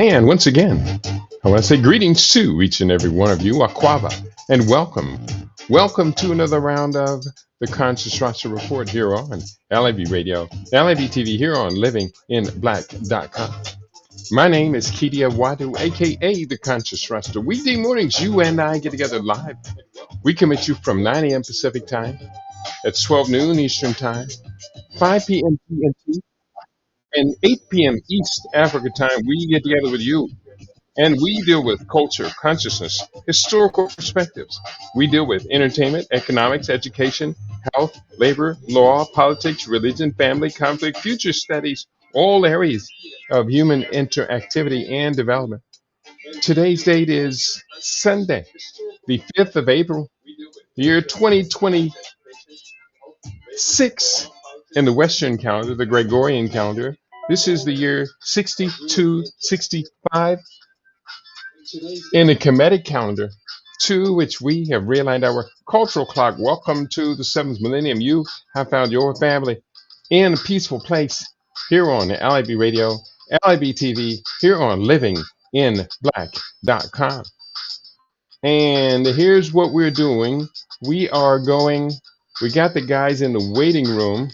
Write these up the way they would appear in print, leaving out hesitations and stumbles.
And once again, I want to say greetings to each and every one of you, Aquava, and welcome. Welcome to another round of the Conscious Roster Report here on LIB Radio, LIB TV here on livinginblack.com. My name is Kedia Wadu, aka the Conscious Roster. Weekday mornings, you and I get together live. We come at you from 9 a.m. Pacific time, at 12 noon Eastern time, 5 p.m. PNT, and 8 p.m. East Africa time. We get together with you and we deal with culture, consciousness, historical perspectives. We deal with entertainment, economics, education, health, labor, law, politics, religion, family, conflict, future studies, all areas of human interactivity and development. Today's date is Sunday, the 5th of April, year 2026 in the Western calendar, the Gregorian calendar. This is the year 6265 in the Kemetic calendar, to which we have realigned our cultural clock. Welcome to the seventh millennium. You have found your family in a peaceful place here on LIB Radio, LIB TV, here on livinginblack.com. And here's what we're doing. We got the guys in the waiting room,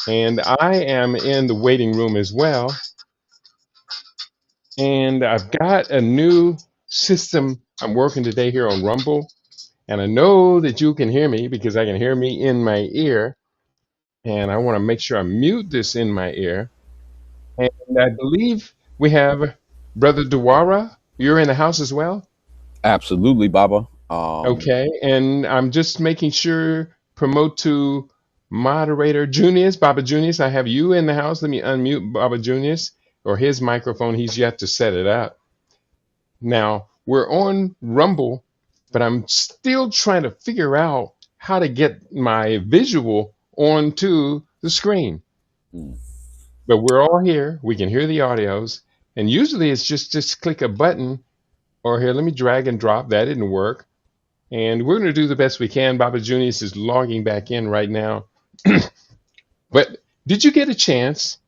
and I am in the waiting room as well. And I've got a new system I'm working today here on Rumble. And I know that you can hear me because I can hear me in my ear. And I want to make sure I mute this in my ear. And I believe we have Brother Dewara. You're in the house as well? Absolutely, Baba. Okay. And I'm just making sure, promote to moderator Junius, Baba Junius. I have you in the house. Let me unmute Baba Junius or his microphone. He's yet to set it up. Now, we're on Rumble, but I'm still trying to figure out how to get my visual onto the screen. mm, But we're all here. We can hear the audios. And usually it's just click a button or here, let me drag and drop. That didn't work. And we're going to do the best we can. Baba Junius is logging back in right now. But did you get a chance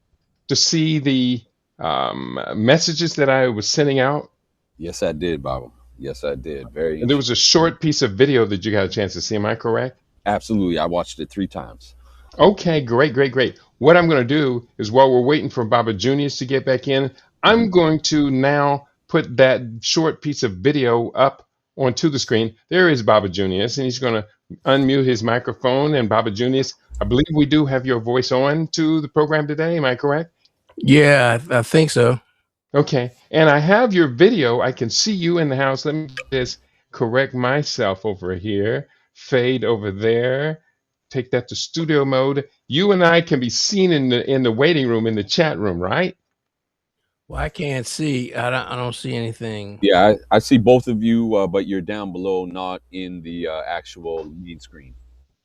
to see the messages that I was sending out? yes, I did, Baba. Yes, I did. Very And there was a interesting. short piece of video that you got a chance to see. Am I correct? Absolutely. I watched it 3 times. Okay, great, great, great. What I'm going to do is while we're waiting for Baba Juniors to get back in, hmm I'm going to now put that short piece of video up onto the screen. There is Baba Juniors, and he's going to unmute his microphone. And Baba Juniors, I believe we do have your voice on to the program today. Am I correct? Yeah, I think so. Okay. And I have your video. I can see you in the house. Let me just correct myself over here. Fade over there. Take that to studio mode. You and I can be seen in the waiting room in the chat room, right? Well, I can't see. I don't see anything. Yeah, I see both of you, but you're down below, not in the actual main screen.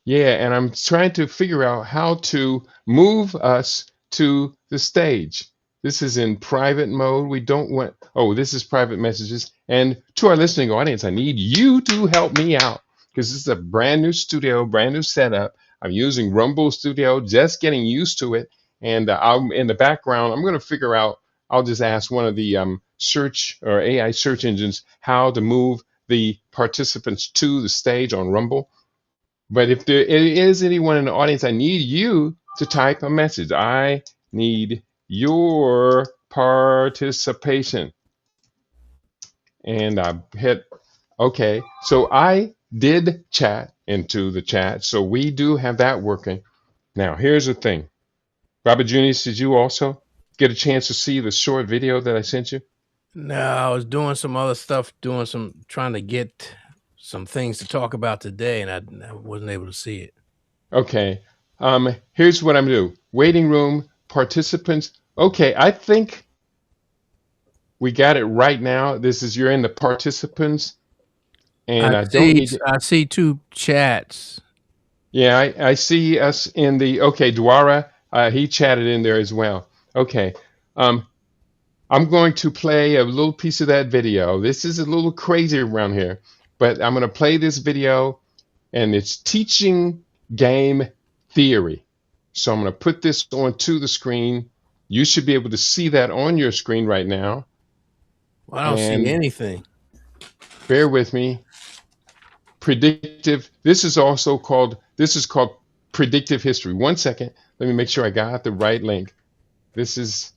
Yeah, and I'm trying to figure out how to move us to the stage. This is in private mode. We don't want, oh, this is private messages. And to our listening audience, I need you to help me out because this is a brand new studio, brand new setup. I'm using Rumble Studio, just getting used to it. And I'm in the background. I'm going to figure out, I'll just ask one of the search or AI search engines how to move the participants to the stage on Rumble. But if there is anyone in the audience, I need you to type a message. I need your participation. And I hit OK. So I did chat into the chat. So we do have that working. Now, here's the thing. Robert Junius, did you also get a chance to see the short video that I sent you? No, I was doing some other stuff, trying to get some things to talk about today, and I wasn't able to see it. Okay. Here's what I'm going to do. Waiting room participants. Okay, I think we got it right now. This is you're in the participants, and I don't need to. I see two chats. Yeah, I see us in the. Okay, Dwara, he chatted in there as well. Okay, um, I'm going to play a little piece of that video. This is a little crazy around here, but I'm going to play this video, and it's teaching game theory. So I'm going to put this onto the screen. You should be able to see that on your screen right now. Well, I don't see And anything. bear with me. Predictive. This is called predictive history. 1 second. Let me make sure I got the right link. This is,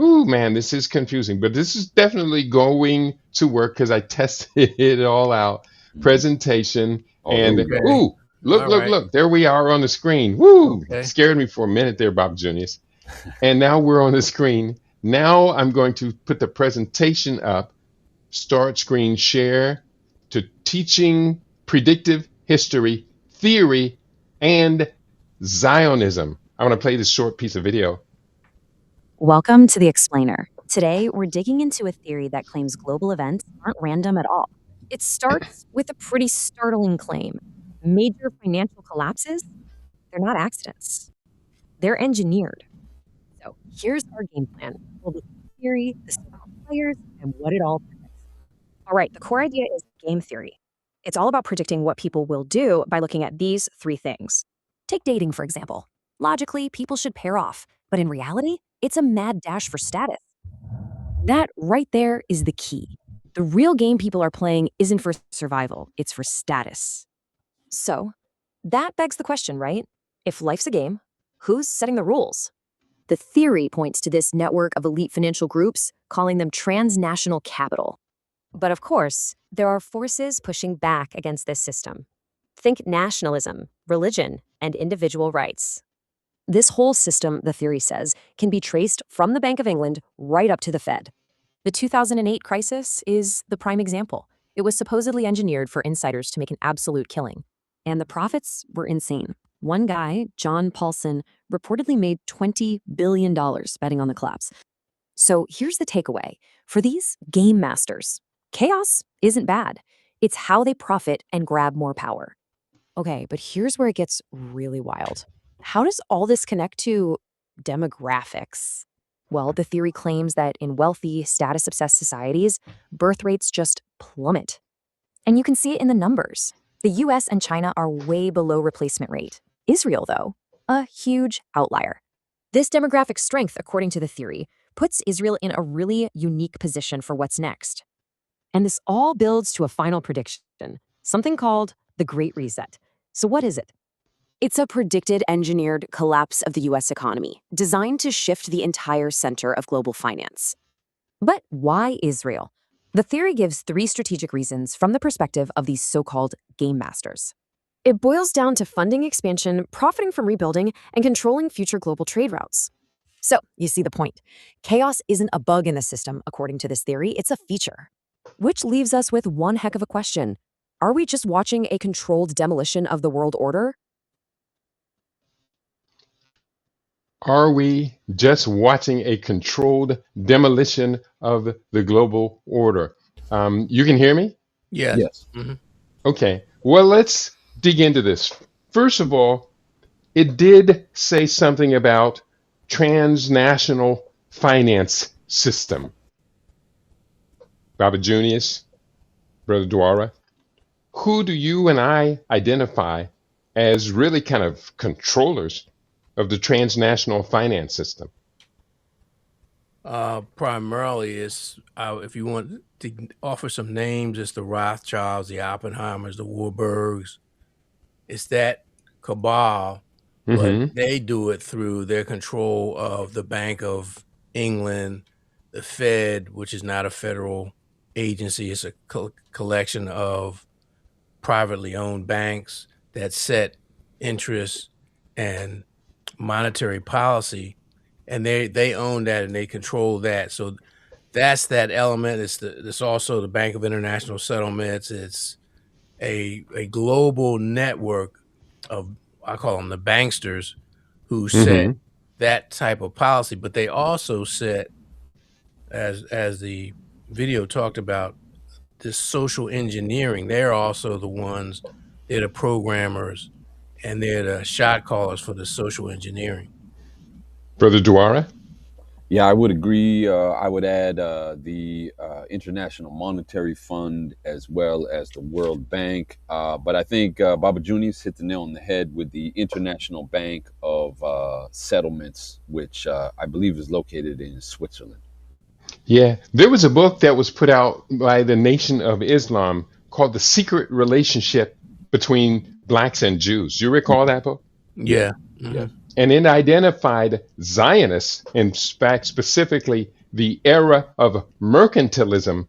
ooh, man, this is confusing, but this is definitely going to work because I tested it all out. Mhm. Presentation, Oh, there we and go. Okay. ooh, look, All look, right. look. There we are on the screen. Woo! Okay. Scared me for a minute there, Bob Junius. And now we're on the screen. Now I'm going to put the presentation up, start screen share to teaching predictive history, theory, and Zionism. I want to play this short piece of video. Welcome to The Explainer. Today, we're digging into a theory that claims global events aren't random at all. It starts with a pretty startling claim. Major financial collapses, they're not accidents. They're engineered. So here's our game plan. We'll look at the theory, the central players, and what it all predicts. All right, the core idea is game theory. It's all about predicting what people will do by looking at these three things. Take dating, for example. Logically, people should pair off, but in reality, it's a mad dash for status. That right there is the key. The real game people are playing isn't for survival, it's for status. So, that begs the question, right? If life's a game, who's setting the rules? The theory points to this network of elite financial groups, calling them transnational capital. But of course, there are forces pushing back against this system. Think nationalism, religion, and individual rights. This whole system, the theory says, can be traced from the Bank of England right up to the Fed. The 2008 crisis is the prime example. It was supposedly engineered for insiders to make an absolute killing. And the profits were insane. One guy, John Paulson, reportedly made $20 billion betting on the collapse. So here's the takeaway. For these game masters, chaos isn't bad. It's how they profit and grab more power. Okay, but here's where it gets really wild. How does all this connect to demographics? Well, the theory claims that in wealthy, status obsessed societies, birth rates just plummet. And you can see it in the numbers. The US and China are way below replacement rate. Israel, though, a huge outlier. This demographic strength, according to the theory, puts Israel in a really unique position for what's next. And this all builds to a final prediction, something called the Great Reset. So, what is it? It's a predicted engineered collapse of the US economy, designed to shift the entire center of global finance. But why Israel? The theory gives three strategic reasons from the perspective of these so called game masters. It boils down to funding expansion, profiting from rebuilding, and controlling future global trade routes. So, you see the point. Chaos isn't a bug in the system, according to this theory, it's a feature. Which leaves us with one heck of a question. Are we just watching a controlled demolition of the world order? Are we just watching a controlled demolition of the global order? You can hear me? Yes. Yes. Mhm. Okay. Well, let's dig into this. First of all, it did say something about transnational finance system. Baba Junius, Brother Dwara, who do you and I identify as really kind of controllers of the transnational finance system? Primarily, it's if you want to offer some names, it's the Rothschilds, the Oppenheimers, the Warburgs. It's that cabal, but Hmm. they do it through their control of the Bank of England, the Fed, which is not a federal agency. It's a collection of privately owned banks that set interest and monetary policy, and they own that and they control that. So that's that element. It's also the Bank of International Settlements. It's a global network of, I call them the banksters, who set Hmm. that type of policy, but they also set, as the video talked about, this social engineering. They're also the ones, they're the programmers, and they're the shot callers for the social engineering. Brother Dwara? Yeah, I would agree. I would add the International Monetary Fund as well as the World Bank. But I think Baba Junius hit the nail on the head with the International Bank of Settlements, which I believe is located in Switzerland. Yeah, there was a book that was put out by the Nation of Islam called The Secret Relationship Between Blacks and Jews. You recall that book? Yes, Yeah. Hmm. yes. And it identified Zionists, in fact, specifically the era of mercantilism,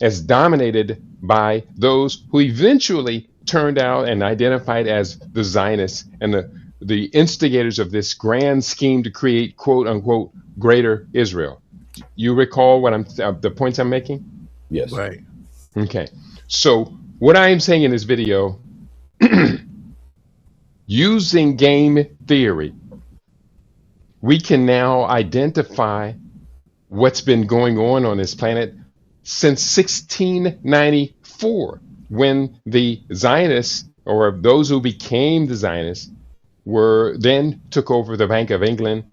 as dominated by those who eventually turned out and identified as the Zionists and the instigators of this grand scheme to create quote unquote greater Israel. You recall what I'm the points I'm making? Yes. Right. Okay. So what I am saying in this video, using game theory, we can now identify what's been going on this planet since 1694, when the Zionists, or those who became the Zionists, were then took over the Bank of England.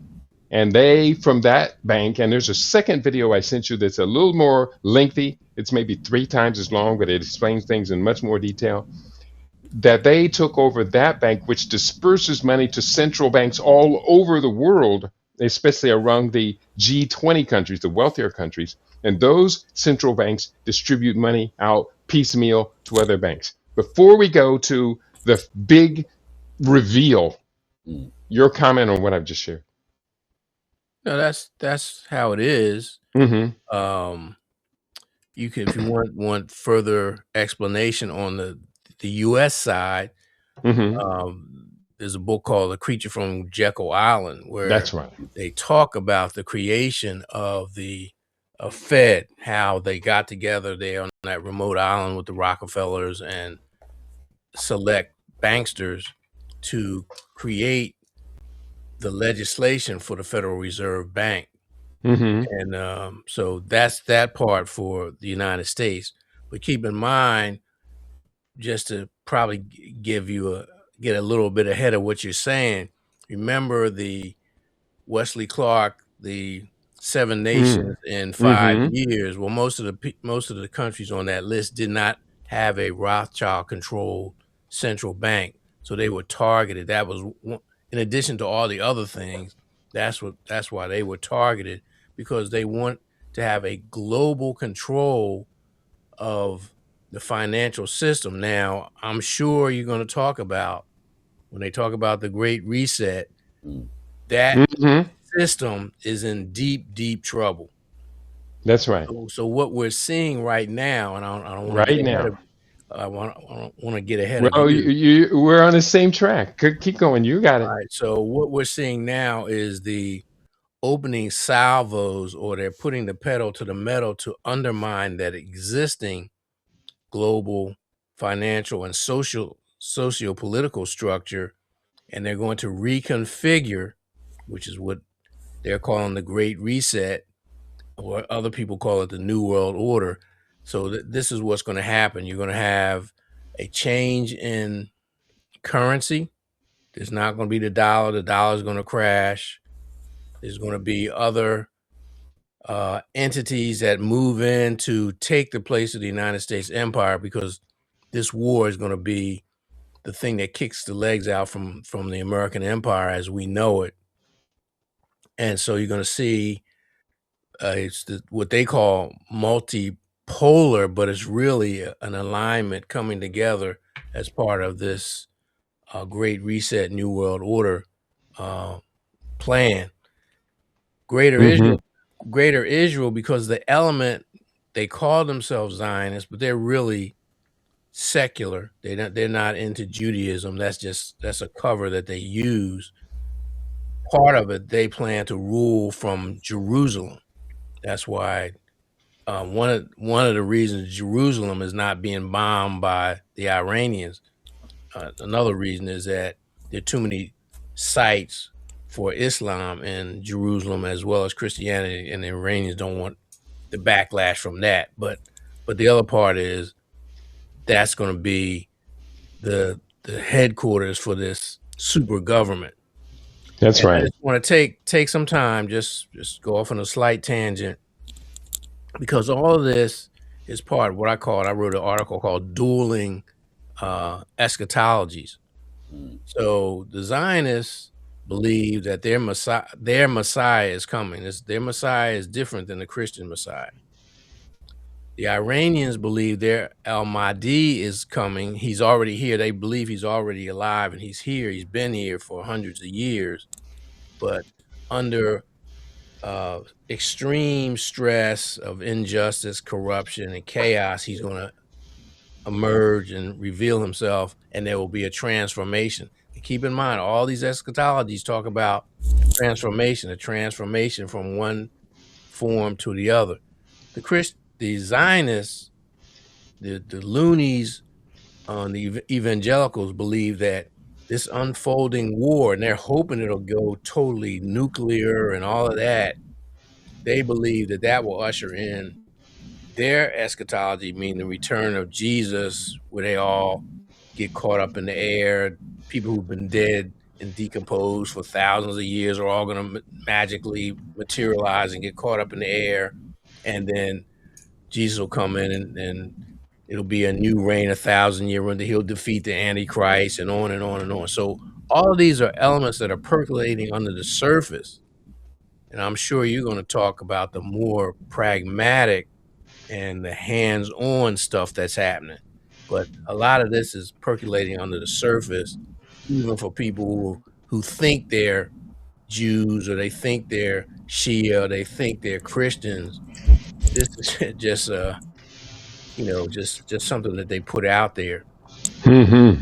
And they, from that bank, and there's a second video I sent you that's a little more lengthy. It's maybe 3 times as long, but it explains things in much more detail. That they took over that bank, which disperses money to central banks all over the world, especially around the G20 countries, the wealthier countries. And those central banks distribute money out piecemeal to other banks. Before we go to the big reveal, Mm. your comment on what I've just shared. No, that's how it is. Mm-hmm. Um, you can, if you want further explanation on the U.S. side, Mm-hmm. there's a book called "The Creature from Jekyll Island," where That's right. they talk about the creation of the Fed, how they got together there on that remote island with the Rockefellers and select banksters to create the legislation for the Federal Reserve Bank. Mm-hmm. And so that's that part for the United States. But keep in mind, just to probably give you get a little bit ahead of what you're saying, remember the Wesley Clark, the Seven Mm. Nations in 5 Mm-hmm. years. Well, most of the countries on that list did not have a Rothschild-controlled central bank, so they were targeted. That was in addition to all the other things. That's why they were targeted, because they want to have a global control of the financial system. Now, I'm sure you're going to talk about, when they talk about the Great Reset, Mm. that Mm-hmm. system is in deep, deep trouble. That's right. So what we're seeing right now, and I don't want to Right get ahead of, now. I don't want to get ahead of Well, you. we're on the same track. Keep going. You got All it. right. So what we're seeing now is the opening salvos, or they're putting the pedal to the metal to undermine that existing global financial and socio-political structure, and they're going to reconfigure, which is what they're calling the Great Reset, or other people call it the New World Order. So this is what's going to happen. You're going to have a change in currency. There's not going to be the dollar. The dollar is going to crash. There's going to be other entities that move in to take the place of the United States empire, because this war is going to be the thing that kicks the legs out from the American empire as we know it. And so you're going to see it's what they call multipolar, but it's really an alignment coming together as part of this Great Reset, New World Order uh, plan. Greater Mm-hmm. Israel, Greater Israel, because the element, they call themselves Zionists, but they're really secular. They're not into Judaism. That's a cover that they use. Part of it, they plan to rule from Jerusalem. That's why one of the reasons Jerusalem is not being bombed by the Iranians. Another reason is that there are too many sites for Islam in Jerusalem as well as Christianity, and the Iranians don't want the backlash from that. But the other part is that's going to be the headquarters for this super government. That's And I right. just want to take some time, just go off on a slight tangent, because all of this is part of what I wrote an article called "Dueling Eschatologies." Mm. So the Zionists believe that their Messiah is coming. Their Messiah is different than the Christian Messiah. The Iranians believe their Al Mahdi is coming. He's already here. They believe he's already alive and he's here. He's been here for hundreds of years, but under extreme stress of injustice, corruption, and chaos, he's going to emerge and reveal himself, and there will be a transformation. And keep in mind, all these eschatologies talk about a transformation from one form to the other. The Zionists, the loonies on the evangelicals believe that this unfolding war, and they're hoping it'll go totally nuclear and all of that. They believe that that will usher in their eschatology, meaning the return of Jesus, where they all get caught up in the air. People who've been dead and decomposed for thousands of years are all going to magically materialize and get caught up in the air. And then Jesus will come in and it'll be a new reign, 1,000-year reign. He'll defeat the Antichrist and on and on and on. So all of these are elements that are percolating under the surface. And I'm sure you're going to talk about the more pragmatic and the hands-on stuff that's happening. But a lot of this is percolating under the surface, even for people who think they're Jews or they think they're Shia, or they think they're Christians. This is just just something that they put out there. Hmm.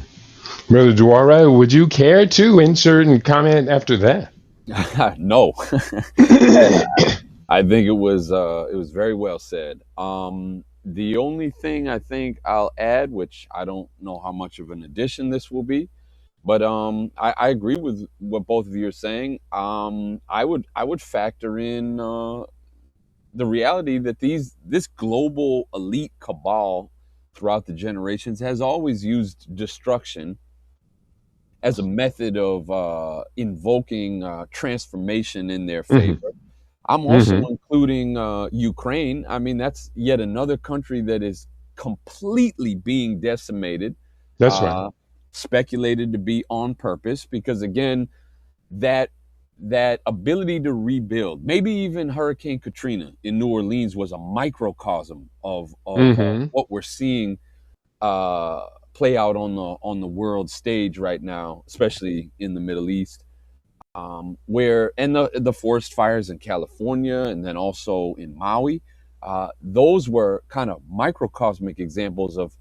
Brother Dwara, would you care to insert and comment after that? No. I think it was very well said. The only thing I think I'll add, which I don't know how much of an addition this will be, but I agree with what both of you are saying. I would factor in the reality that this global elite cabal throughout the generations has always used destruction as a method of invoking transformation in their Hmm. favor. I'm also Hmm. including Ukraine. I mean, that's yet another country that is completely being decimated, That's right. uh, speculated to be on purpose, because again, that that ability to rebuild, maybe even Hurricane Katrina in New Orleans was a microcosm of Hmm. what we're seeing play out on the world stage right now, especially in the Middle East, where and the forest fires in California and then also in Maui. Those were kind of microcosmic examples of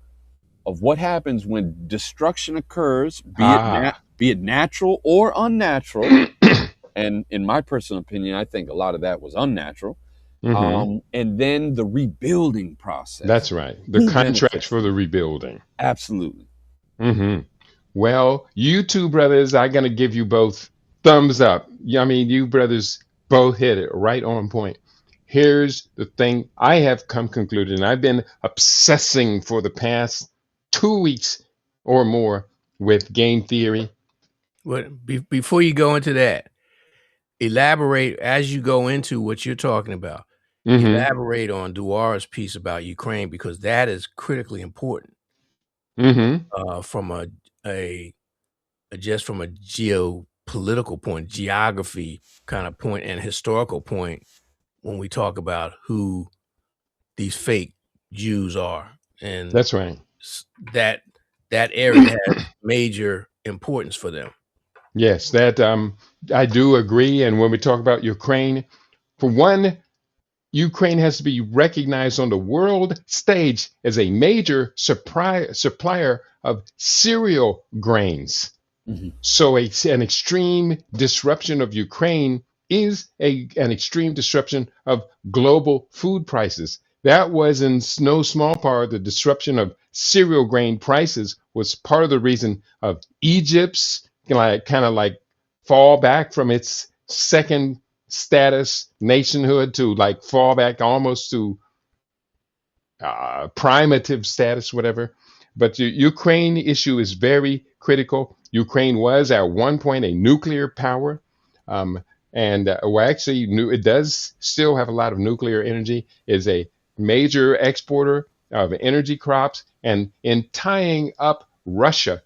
what happens when destruction occurs, Ah. be it natural or unnatural. And in my personal opinion, I think a lot of that was unnatural. Hmm. And then the rebuilding process. That's right. The Who contracts benefits for from the that? rebuilding. Absolutely. Hmm. Well, you two brothers, I'm going to give you both thumbs up. I mean, you brothers both hit it right on point. Here's the thing I have come concluded, and I've been obsessing for the past 2 weeks or more with game theory. Before you go into that, elaborate as you go into what you're talking about. Hmm. Elaborate on Duara's piece about Ukraine, because that is critically important Hmm. from a just from a geopolitical point, geography kind of point, and historical point when we talk about who these fake Jews are, and That's right. that that area has major importance for them. Yes, that I do agree. And when we talk about Ukraine, for one, Ukraine has to be recognized on the world stage as a major supplier of cereal grains. Hmm. So an extreme disruption of Ukraine is an extreme disruption of global food prices. That was in no small part the disruption of cereal grain prices was part of the reason of Egypt's kind of like fall back from its second status nationhood to like fall back almost to primitive status, whatever. But the Ukraine issue is very critical. Ukraine was at one point a nuclear power. Um, and well, actually, it does still have a lot of nuclear energy. Is a major exporter of energy crops, and in tying up Russia,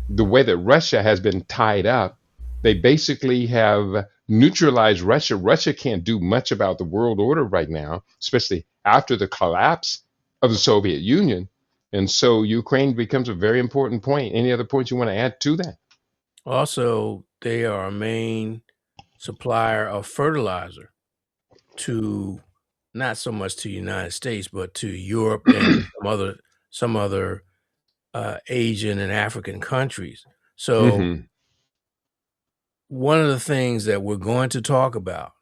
the way that Russia has been tied up, they basically have neutralized Russia. Russia can't do much about the world order right now, especially after the collapse of the Soviet Union. And so Ukraine becomes a very important point. Any other points you want to add to that? Also, they are a main supplier of fertilizer to not so much to the United States, but to Europe and some other Asian and African countries. So Hmm. one of the things that we're going to talk about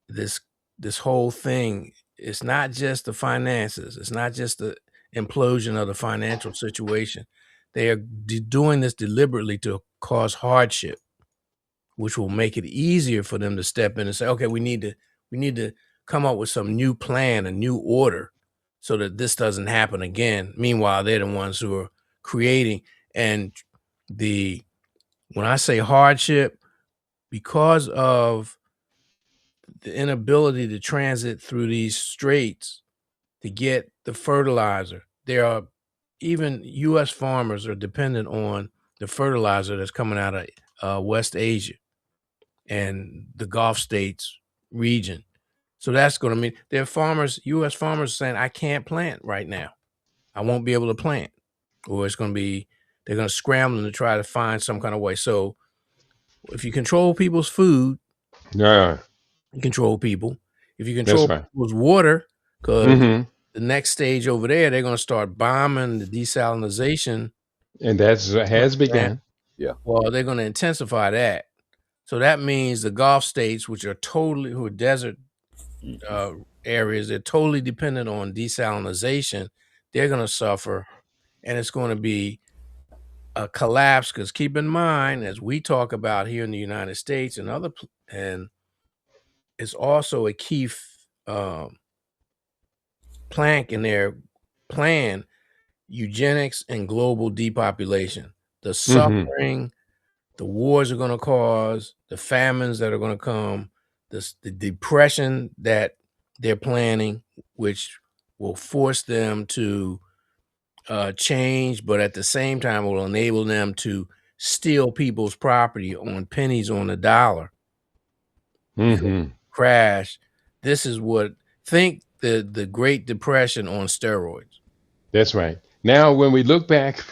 this this whole thing is not just the finances. It's not just the implosion of the financial situation. They are doing this deliberately to cause hardship, which will make it easier for them to step in and say, okay, we need to come up with some new plan, a new order, so that this doesn't happen again. Meanwhile, they're the ones who are creating. And the when I say hardship, because of the inability to transit through these straits to get the fertilizer, there are even U.S. farmers are dependent on the fertilizer that's coming out of West Asia and the Gulf states region. So that's going to mean there are farmers, U.S. farmers saying, I can't plant right now. I won't be able to plant. Or it's going to be, they're going to scramble to try to find some kind of way. So if you control people's food, Yeah, you control people. If you that's control right. people's water, because Hmm. the next stage over there, they're going to start bombing the desalination And that's has plant. begun. Yeah. Well, they're going to intensify that. So that means the Gulf states, which are who are desert Mhm. uh, areas, they're totally dependent on desalination. They're going to suffer, and it's going to be a collapse. Because keep in mind, as we talk about here in the United States and and it's also a key plank in their plan: eugenics and global depopulation. The Hmm. suffering, the wars are going to cause, the famines that are going to come, the depression that they're planning, which will force them to change, but at the same time will enable them to steal people's property on pennies on the dollar because Hmm. crash. This is what think the Great Depression on steroids. That's right. Now, when we look back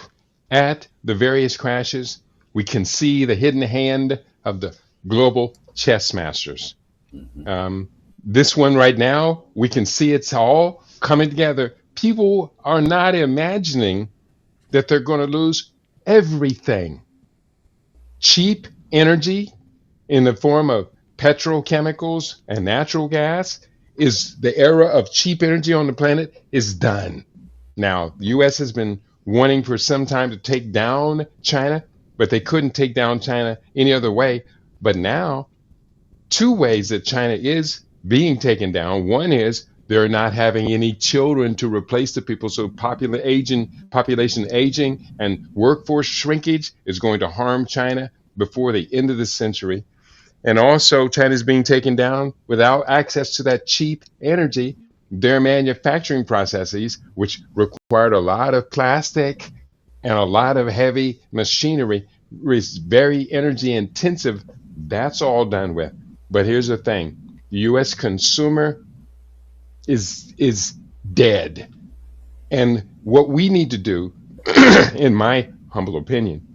at the various crashes, we can see the hidden hand of the global chess masters. Mhm. Um, this one right now, we can see it's all coming together. People are not imagining that they're going to lose everything. Cheap energy in the form of petrochemicals and natural gas is the era of cheap energy on the planet is done. Now, the US has been wanting for some time to take down China, but they couldn't take down China any other way. But now, two ways that China is being taken down. One is they're not having any children to replace the people, so population aging and workforce shrinkage is going to harm China before the end of the century. And also, China is being taken down without access to that cheap energy. Their manufacturing processes, which required a lot of plastic and a lot of heavy machinery, is very energy intensive. That's all done with. But here's the thing: the U.S. consumer is dead. And what we need to do, in my humble opinion,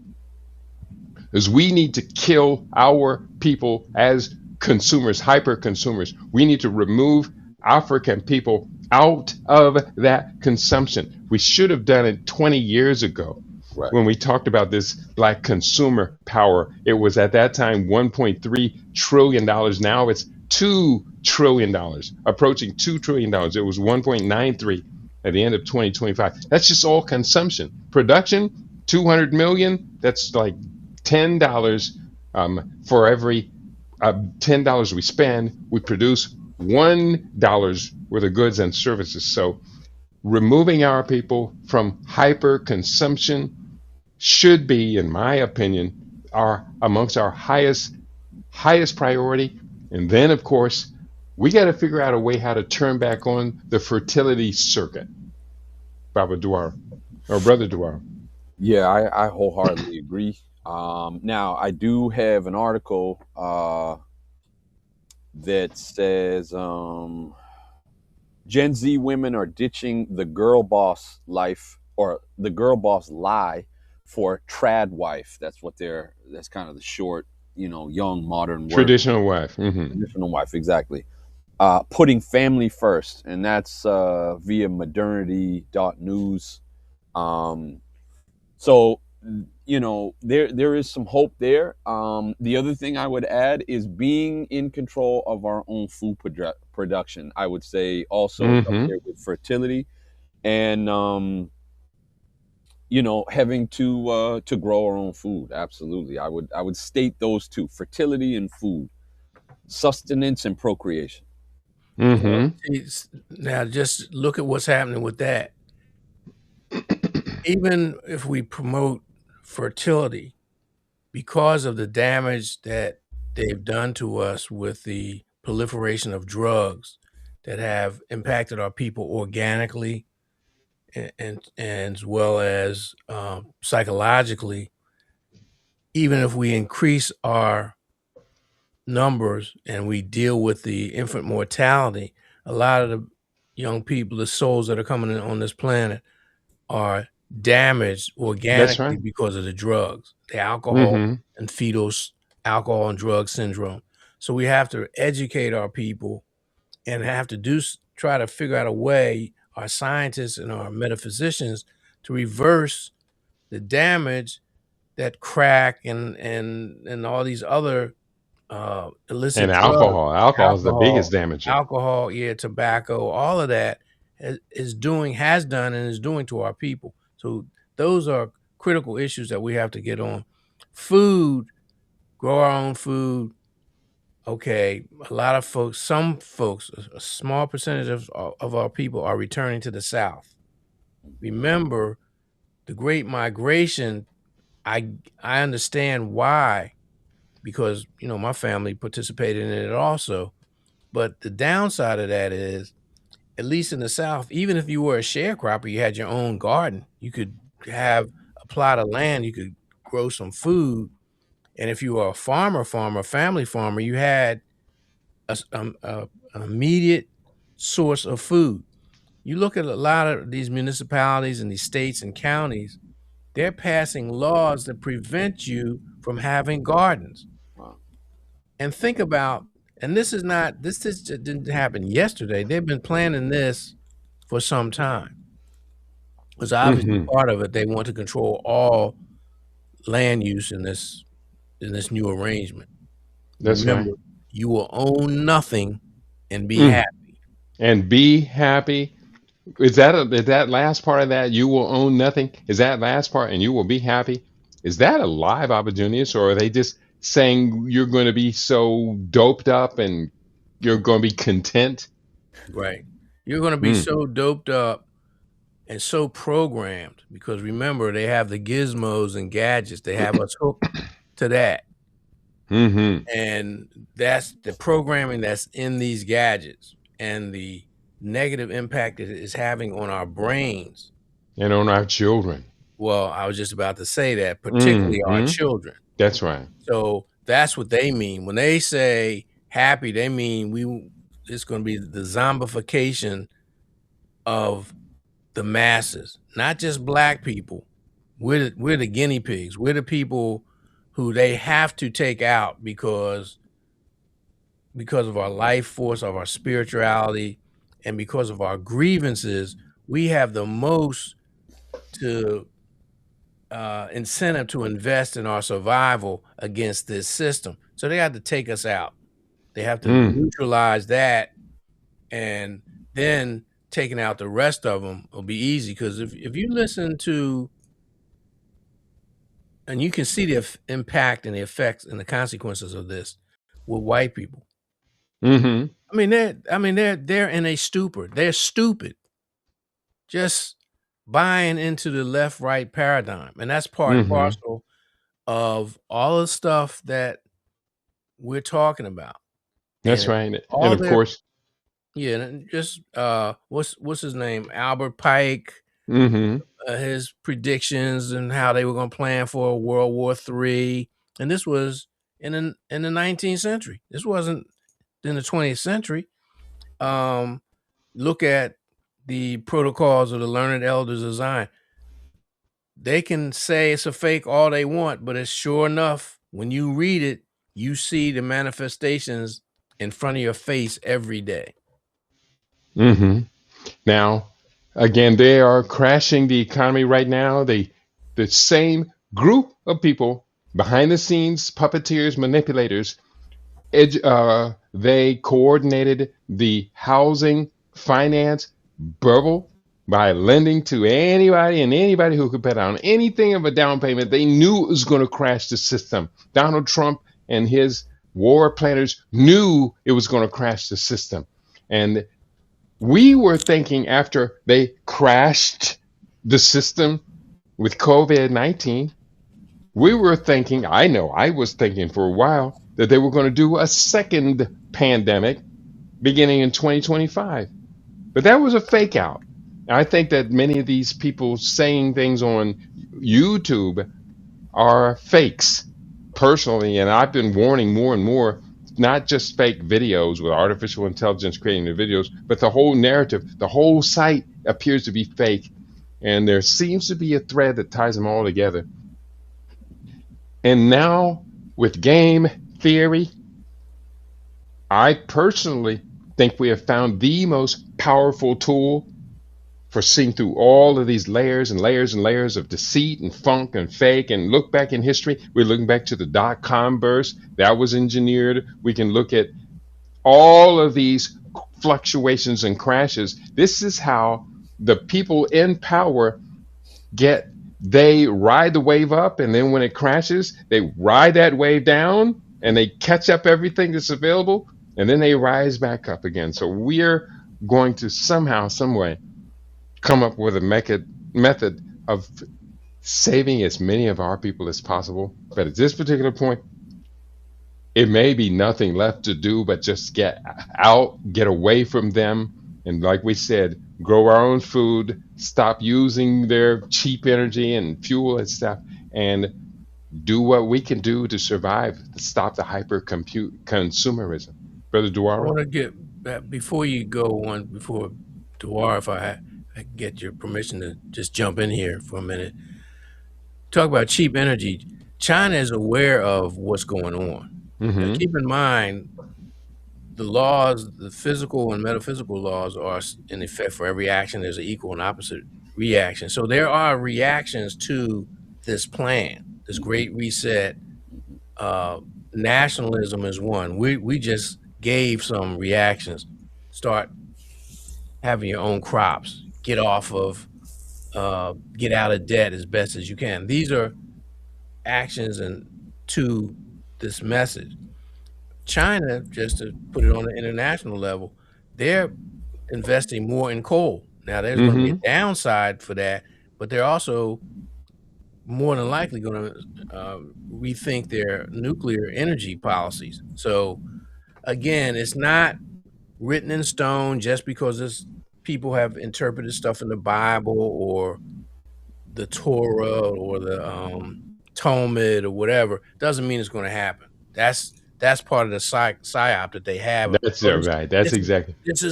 is we need to kill our people as consumers, hyper consumers. We need to remove African people out of that consumption. We should have done it 20 years ago Right. when we talked about this black consumer power. It was at that time $1.3 trillion. Now it's $2 trillion, approaching $2 trillion. It was 1.93 at the end of 2025. That's just all consumption. Production, 200 million. That's like $10 for every $10 we spend. We produce $1 worth of goods and services. So removing our people from hyper consumption should be, in my opinion, our amongst our highest highest priority. And then, of course, we got to figure out a way how to turn back on the fertility circuit, Baba Dwar, or Brother Dwar. Yeah, I wholeheartedly agree. Now, I do have an article that says Gen Z women are ditching the girl boss life or the girl boss lie for trad wife. That's kind of the short, young modern word. Traditional wife. Traditional wife, exactly. Putting family first, and that's via modernity.news. Um, so there is some hope there. The other thing I would add is being in control of our own food production. I would say also up Hmm. there with fertility and having to grow our own food. Absolutely, I would state those two: fertility and food, sustenance and procreation. Well, Hmm. now just look at what's happening with that. Even if we promote fertility, because of the damage that they've done to us with the proliferation of drugs that have impacted our people organically and as well as psychologically, even if we increase our numbers and we deal with the infant mortality, a lot of the young people, the souls that are coming in on this planet, are damaged That's organically right. because of the drugs, the alcohol Hmm. and fetal alcohol and drug syndrome. So we have to educate our people and have to try to figure out a way, our scientists and our metaphysicians, to reverse the damage that crack and all these other illicit And drugs, alcohol. Alcohol is the biggest damager. yeah, tobacco, all of that has done and is doing to our people. So those are critical issues that we have to get on. Food, grow our own food. Okay, a lot of folks, some folks, a small percentage of our people are returning to the South. Remember the Great Migration. I understand why, because my family participated in it also. But the downside of that is, at least in the South, even if you were a sharecropper, you had your own garden. You could have a plot of land, you could grow some food. And if you were a family farmer, you had an immediate source of food. You look at a lot of these municipalities and these states and counties, they're passing laws that prevent you from having gardens. Wow. And think about, and this just didn't happen yesterday. They've been planning this for some time. Because obviously Hmm. part of it, they want to control all land use in this new arrangement. That's Remember, right. you will own nothing and be Mm. happy. And be happy. Is that last part of that? You will own nothing. Is that last part? And you will be happy. Is that a live opportunist, or are they just saying you're going to be so doped up and you're going to be content? Right. You're going to be Mm. so doped up and so programmed because remember, they have the gizmos and gadgets. They have us hooked to that. Hmm. And that's the programming that's in these gadgets and the negative impact it is having on our brains. And on our children. Well, I was just about to say that, particularly our Hmm. children. That's right. So that's what they mean. When they say happy, they mean it's going to be the zombification of the masses, not just black people. We're the guinea pigs. We're the people who they have to take out because of our life force, of our spirituality, and because of our grievances. We have the most to incentive to invest in our survival against this system. So they have to take us out. They have to Mm. neutralize that, and then taking out the rest of them will be easy. Because if you listen to, and you can see the impact and the effects and the consequences of this with white people. Hmm. They're in a stupor. They're stupid, just buying into the left-right paradigm, and that's part and Hmm. parcel of all the stuff that we're talking about. That's And right. And all of their course, yeah, and just what's his name? Albert Pike, hmm his predictions and how they were going to plan for World War III, and this was in the 19th century. This wasn't in the 20th century. Um, look at the protocols of the learned elders of Zion. They can say it's a fake all they want, but it's sure enough. When you read it, you see the manifestations in front of your face every day. hmm Now, again, they are crashing the economy right now. The same group of people behind the scenes, puppeteers, manipulators, they coordinated the housing finance bubble by lending to anybody and anybody who could put down anything of a down payment. They knew it was going to crash the system. Donald Trump and his war planners knew it was going to crash the system. And we were thinking after they crashed the system with COVID 19, we were thinking, I know I was thinking for a while, that they were going to do a second pandemic beginning in 2025. But that was a fake out. I think that many of these people saying things on YouTube are fakes personally. And I've been warning more and more, not just fake videos with artificial intelligence creating the videos, but the whole narrative, the whole site appears to be fake. And there seems to be a thread that ties them all together. And now with game theory, I personally think we have found the most powerful tool for seeing through all of these layers and layers and layers of deceit and funk and fake. And look back in history, we're looking back to the dot-com burst that was engineered. We can look at all of these fluctuations and crashes. This is how the people in power get, they ride the wave up, and then when it crashes they ride that wave down and they catch up everything that's available, and then they rise back up again. So we're going to somehow, some way, come up with a method of saving as many of our people as possible. But at this particular point, it may be nothing left to do but just get out, get away from them, and like we said, grow our own food, stop using their cheap energy and fuel and stuff, and do what we can do to survive, to stop the hyper compute consumerism. Brother I Duara? want to get before you go on, before Dewar, if I get your permission to just jump in here for a minute. Talk about cheap energy. China is aware of what's going on. Mm-hmm. Keep in mind, the laws, the physical and metaphysical laws are in effect for every action. There's an equal and opposite reaction. So there are reactions to this plan, this great reset. Nationalism is one. We just gave some reactions. Start having your own crops. Get off of, get out of debt as best as you can. These are actions and to this message. China, just to put it on an international level, they're investing more in coal. Now, there's going to be Mm-hmm. a downside for that, but they're also more than likely going to rethink their nuclear energy policies. So, again, it's not written in stone just because this, people have interpreted stuff in the Bible or the Torah or the Talmud or whatever. Doesn't mean it's going to happen. That's part of the psyop that they have. That's Oh, right. That's this, exactly. this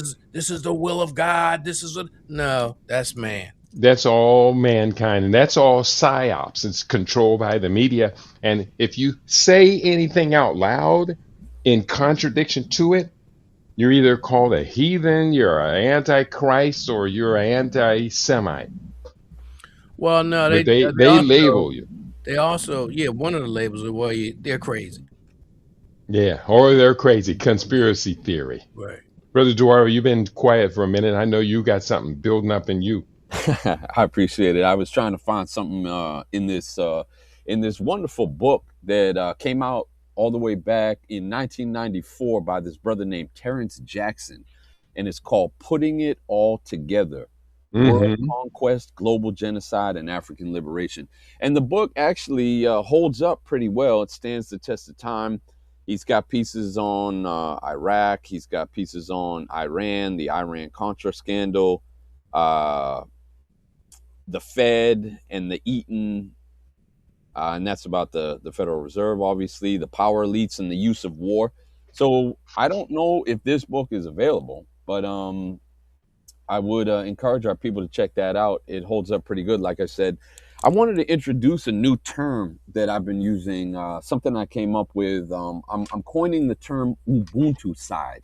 is the will of God. This is no, that's man. That's all mankind, and that's all psyops. It's controlled by the media. And if you say anything out loud in contradiction to it, you're either called a heathen, you're an antichrist, or you're an anti-Semite. Well, no, But they label you, they also yeah, one of the labels is well, they're crazy. yeah, or they're crazy. Conspiracy theory. Right. Brother Dwyer, you've been quiet for a minute. I know you got something building up in you. I appreciate it. I was trying to find something in this wonderful book that came out all the way back in 1994 by this brother named Terrence Jackson, and it's called "Putting It All Together: World Mm-hmm. Conquest, Global Genocide, and African Liberation." And the book actually holds up pretty well. It stands the test of time. He's got pieces on Iraq. He's got pieces on Iran, the Iran Contra scandal, uh, the Fed and the Eaton, and that's about the Federal Reserve, obviously, the power elites and the use of war. So I don't know if this book is available, but I would encourage our people to check that out. It holds up pretty good. Like I said, I wanted to introduce a new term that I've been using, something I came up with. I'm coining the term Ubuntu side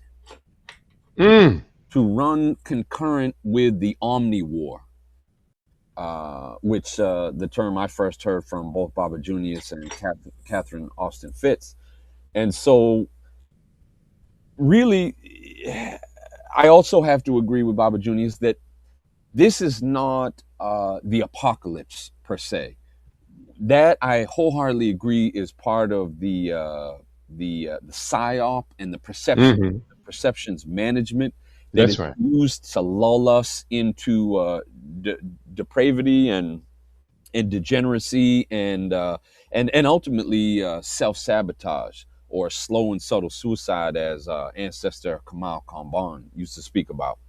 Mm, to run concurrent with the Omni War, which the term I first heard from both Baba Junius and Catherine Austin Fitz. And so, really, I also have to agree with Baba Junius that this is not the apocalypse per se. That I wholeheartedly agree is part of the psyop and hmm. the perceptions management that is That's right. used to lull us into de- depravity and degeneracy and ultimately self sabotage or slow and subtle suicide, as ancestor Kamal Kamban used to speak about.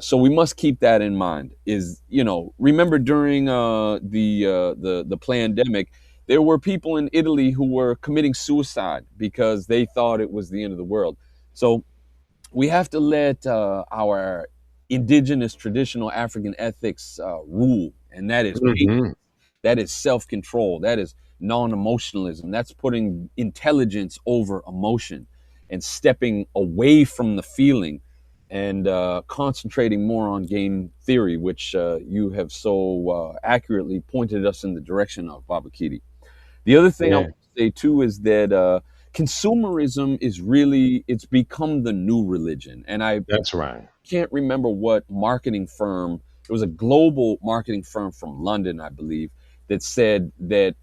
So we must keep that in mind. Remember during the pandemic, there were people in Italy who were committing suicide because they thought it was the end of the world. So we have to let our indigenous traditional African ethics rule, and that is Hmm. that is self control. That is non emotionalism. That's putting intelligence over emotion and stepping away from the feeling and concentrating more on game theory, which you have so accurately pointed us in the direction of, Baba Kiti. The other thing I Yeah, want to say too is that consumerism is really, it's become the new religion. And I that's right. can't remember what marketing firm. It was a global marketing firm from London, I believe, that said that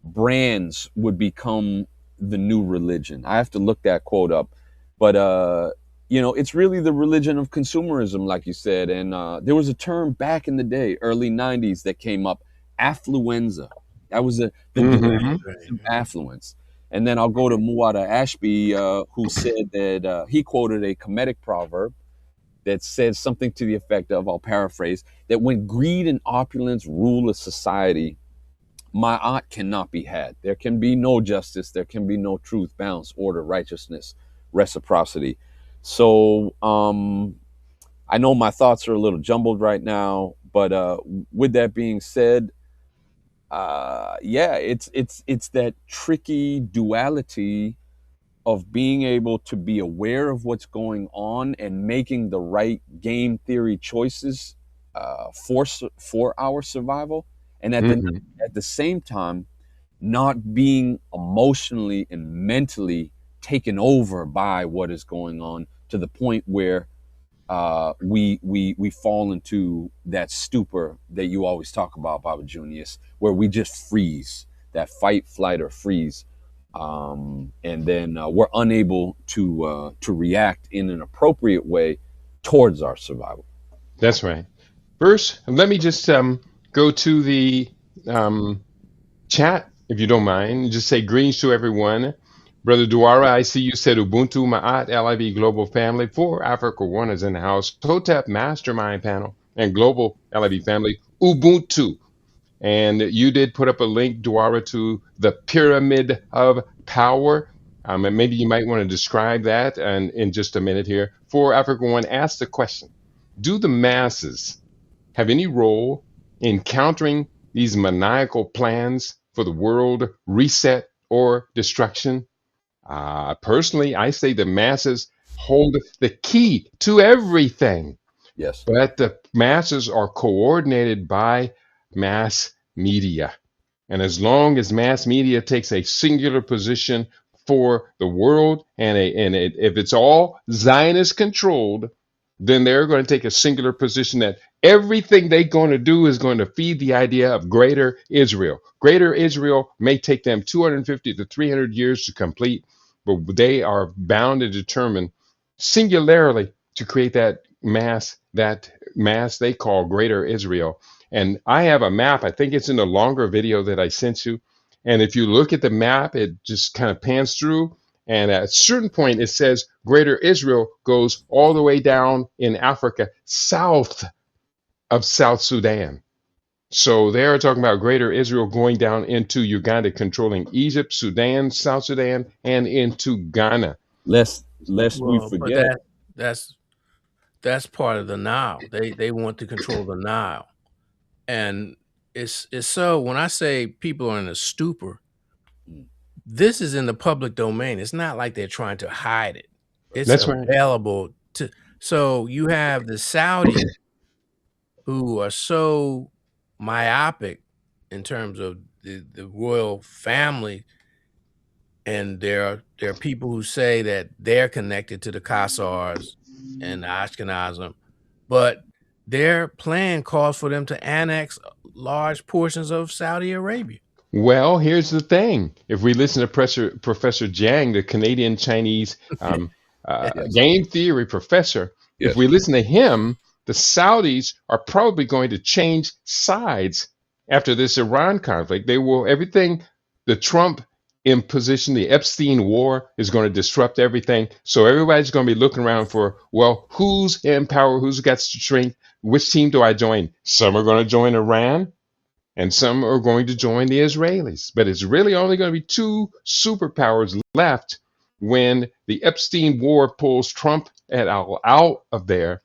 brands would become the new religion. I have to look that quote up, but it's really the religion of consumerism, like you said. And there was a term back in the day, early '90s, that came up: affluenza. That was the Hmm. Right, decrease right. of affluence. And then I'll go to Muada Ashby, who said that he quoted a Kemetic proverb that says something to the effect of, I'll paraphrase, that when greed and opulence rule a society, my art cannot be had. There can be no justice. There can be no truth, balance, order, righteousness, reciprocity. So I know my thoughts are a little jumbled right now, but with that being said, yeah, it's that tricky duality of being able to be aware of what's going on and making the right game theory choices for our survival, and Hmm. at the same time not being emotionally and mentally taken over by what is going on to the point where we fall into that stupor that you always talk about, Baba Junius, where we just freeze, that fight, flight, or freeze, and then we're unable to react in an appropriate way towards our survival. That's right. First, let me just go to the um, chat, if you don't mind. Just say greetings to everyone. Brother Duara, I see you said Ubuntu Ma'at LIB Global Family for Africa One is in the house. Hotep Mastermind Panel and Global LIB Family Ubuntu. And you did put up a link, Duara, to the Pyramid of Power. And maybe you might want to describe that and in just a minute here. For Africa One, ask the question: do the masses have any role in countering these maniacal plans for the world reset or destruction? Personally, I say the masses hold the key to everything, Yes. but the masses are coordinated by mass media. And as long as mass media takes a singular position for the world if it's all Zionist controlled, then they're going to take a singular position that everything they're going to do is going to feed the idea of greater Israel. Greater Israel may take them 250 to 300 years to complete, but they are bound and determined singularly to create that mass they call greater Israel. And I have a map. I think it's in the longer video that I sent you. And if you look at the map, it just kind of pans through. And at a certain point, it says Greater Israel goes all the way down in Africa, south of South Sudan. So they're talking about Greater Israel going down into Uganda, controlling Egypt, Sudan, South Sudan, and into Ghana. Lest we Well, but forget. that's that's part of the Nile. They want to control the Nile, and it's so when I say people are in a stupor, Mm. this is in the public domain. It's not like they're trying to hide it. It's That's right. available to. So you have the Saudis who are so myopic in terms of the royal family, and there are people who say that they're connected to the Khazars and the Ashkenazim, but their plan calls for them to annex large portions of Saudi Arabia. Well, here's the thing. If we listen to Professor Jiang, the Canadian Chinese Yes. game theory professor, if Yes. we listen to him, the Saudis are probably going to change sides after this Iran conflict. They will, everything, the Trump imposition, the Epstein war is going to disrupt everything. So everybody's going to be looking around for, well, who's in power? Who's got strength? Which team do I join? Some are going to join Iran and some are going to join the Israelis. But it's really only going to be two superpowers left when the Epstein war pulls Trump et al. Out of there.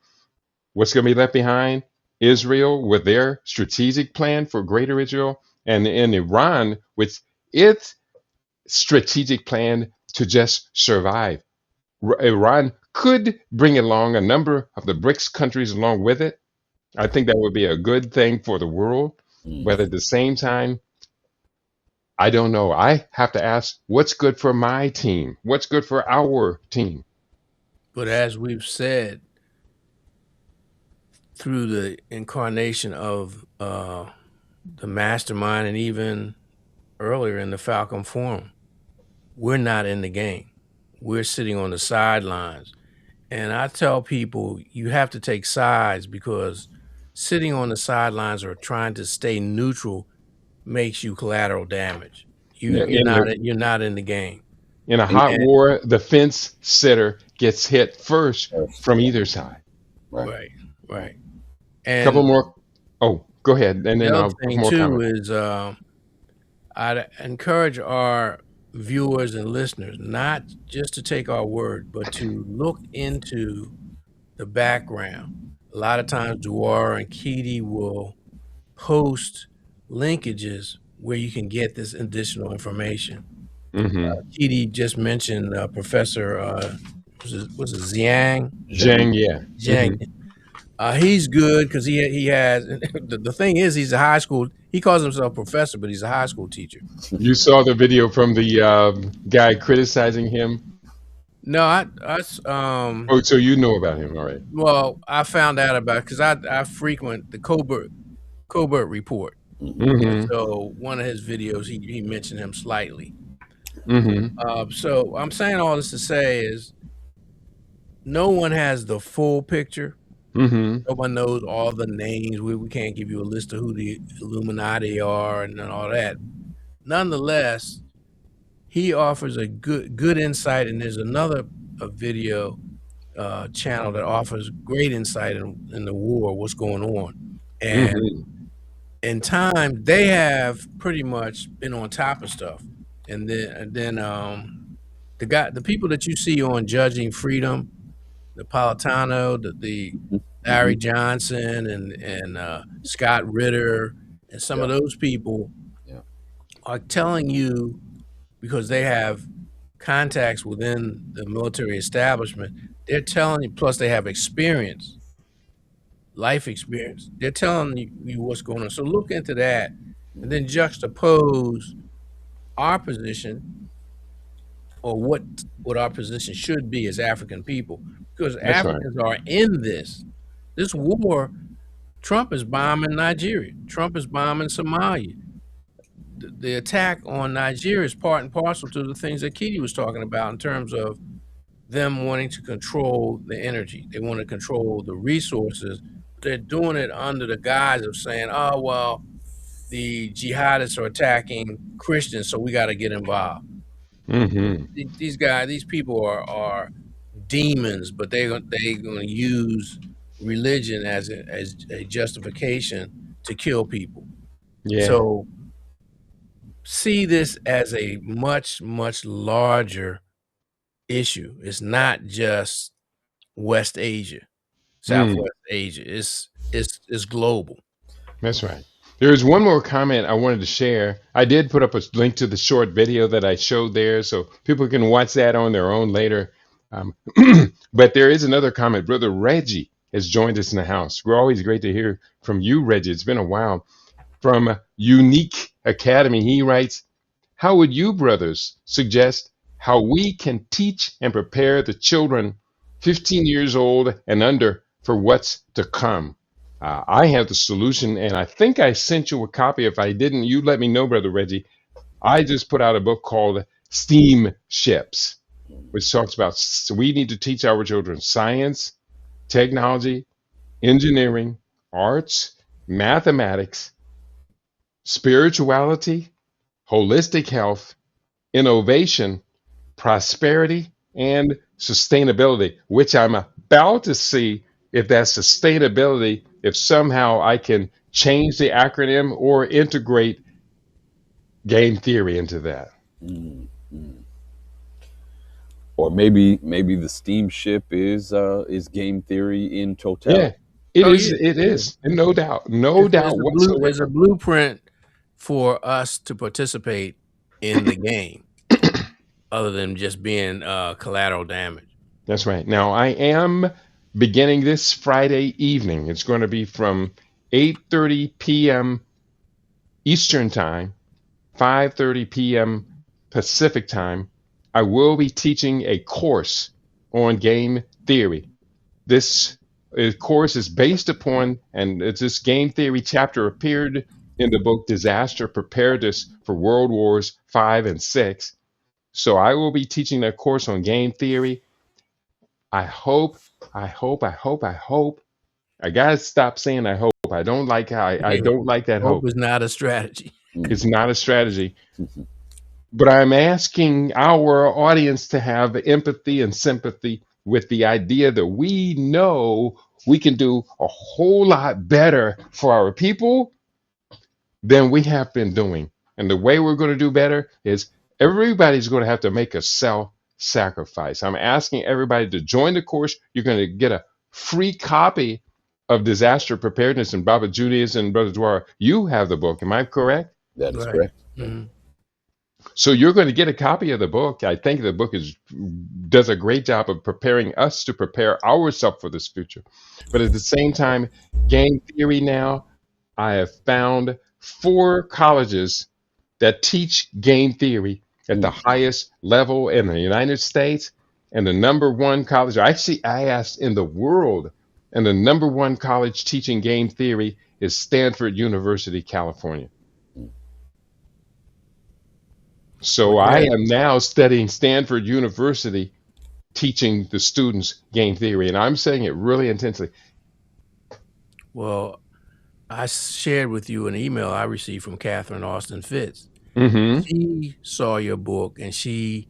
What's going to be left behind? Israel with their strategic plan for Greater Israel, and in Iran with its strategic plan to just survive. Iran could bring along a number of the BRICS countries along with it. I think that would be a good thing for the world. Mm. But at the same time, I don't know. I have to ask, what's good for my team? What's good for our team? But as we've said, through the incarnation of the mastermind and even earlier in the Falcon Forum, we're not in the game. We're sitting on the sidelines. And I tell people you have to take sides, because sitting on the sidelines or trying to stay neutral makes you collateral damage. In You're not in the game. a And hot And war, the fence sitter gets hit first first, from either side. right. right, right. Couple And more. Oh, go ahead, and the then other I'll thing more too comment. is I'd encourage our viewers and listeners not just to take our word, but to look into the background. A lot of times, Dwar and Keedy will post linkages where you can get this additional information. Mm-hmm. Keedy just mentioned Professor was it Zhang? Zhang. Jang, yeah. Zhang. Mm-hmm. He's good because he has the thing is he's a high school. He calls himself professor, but he's a high school teacher. You saw the video from the guy criticizing him. No, Oh, so you know about him, all right? well, I found out about because I frequent the Colbert Report, Mm-hmm. and Mm-hmm. so one of his videos he mentioned him slightly. Mm-hmm. So I'm saying all this to say is no one has the full picture. Mm-hmm. No one knows all the names. We can't give you a list of who the Illuminati are and all that. Nonetheless, he offers a good insight, and there's another video channel that offers great insight in the war, what's going on. And Mm-hmm. in time, they have pretty much been on top of stuff. And then the people that you see on Judging Freedom, the Napolitano, the Mm-hmm. Larry Johnson, and Scott Ritter, and some of Yeah. those people Yeah. are telling you, because they have contacts within the military establishment, they're telling you, plus they have experience, life experience. They're telling you what's going on. So look into that, and then juxtapose our position, or what our position should be as African people, because That's right. Africans are in this war. Trump is bombing Nigeria. Trump is bombing Somalia. The attack on Nigeria is part and parcel to the things that Keedy was talking about in terms of them wanting to control the energy. They want to control the resources. They're doing it under the guise of saying, oh, well, the jihadists are attacking Christians, so we got to get involved. Mm-hmm. These guys, these people are demons, but they going to use religion as a justification to kill people. Yeah. So see this as a much larger issue. It's not just West Asia, Mm, Southwest Asia. It's global. that's right. There's one more comment I wanted to share. I did put up a link to the short video that I showed there, so people can watch that on their own later. Um, but there is another comment. Brother Reggie has joined us in the house. We're always great to hear from you, Reggie. It's been a while. From Unique Academy, he writes, how would you, brothers, suggest how we can teach and prepare the children 15 years old and under for what's to come? I have the solution, and I think I sent you a copy. If I didn't, you let me know, Brother Reggie. I just put out a book called Steam Ships, which talks about we need to teach our children science, technology, engineering, arts, mathematics, spirituality, holistic health, innovation, prosperity, and sustainability, which I'm about to see if that sustainability, if somehow I can change the acronym or integrate game theory into that. Mm, mm. Or maybe the steamship is game theory in Yeah, totality. Oh yeah, it yeah. is, and no doubt, no doubt It's a whatsoever. blueprint for us to participate in the game, other than just being collateral damage. That's right. Now I am beginning this Friday evening. It's going to be from 8:30 p.m. Eastern time, 5:30 p.m. Pacific time. I will be teaching a course on game theory. This course is based upon, and it's this game theory chapter appeared in the book Disaster Preparedness for World Wars 5 and 6. So I will be teaching that course on game theory. I hope, I hope. I gotta stop saying I hope. I don't like how I Yeah. don't like that Hope hope. is not a strategy. It's Mhm. not a strategy. But I'm asking our audience to have empathy and sympathy with the idea that we know we can do a whole lot better for our people than we have been doing. And the way we're going to do better is everybody's going to have to make a self sacrifice. I'm asking everybody to join the course. You're going to get a free copy of Disaster Preparedness. And Baba Julius and Brother Dwara, you have the book. Am I correct? That is Right. correct. Mhm. So you're going to get a copy of the book. I think the book does a great job of preparing us to prepare ourselves for this future. But at the same time, game theory now, I have found 4 colleges that teach game theory at the Mm, highest level in the United States. And the number one college, actually, I asked in the world, and the number one college teaching game theory is Stanford University, California. mm. Well, So I yeah. am now studying Stanford University, teaching the students game theory, and I'm saying it really intensely. Well, I shared with you an email I received from Catherine Austin Fitz. Mm-hmm. She saw your book and she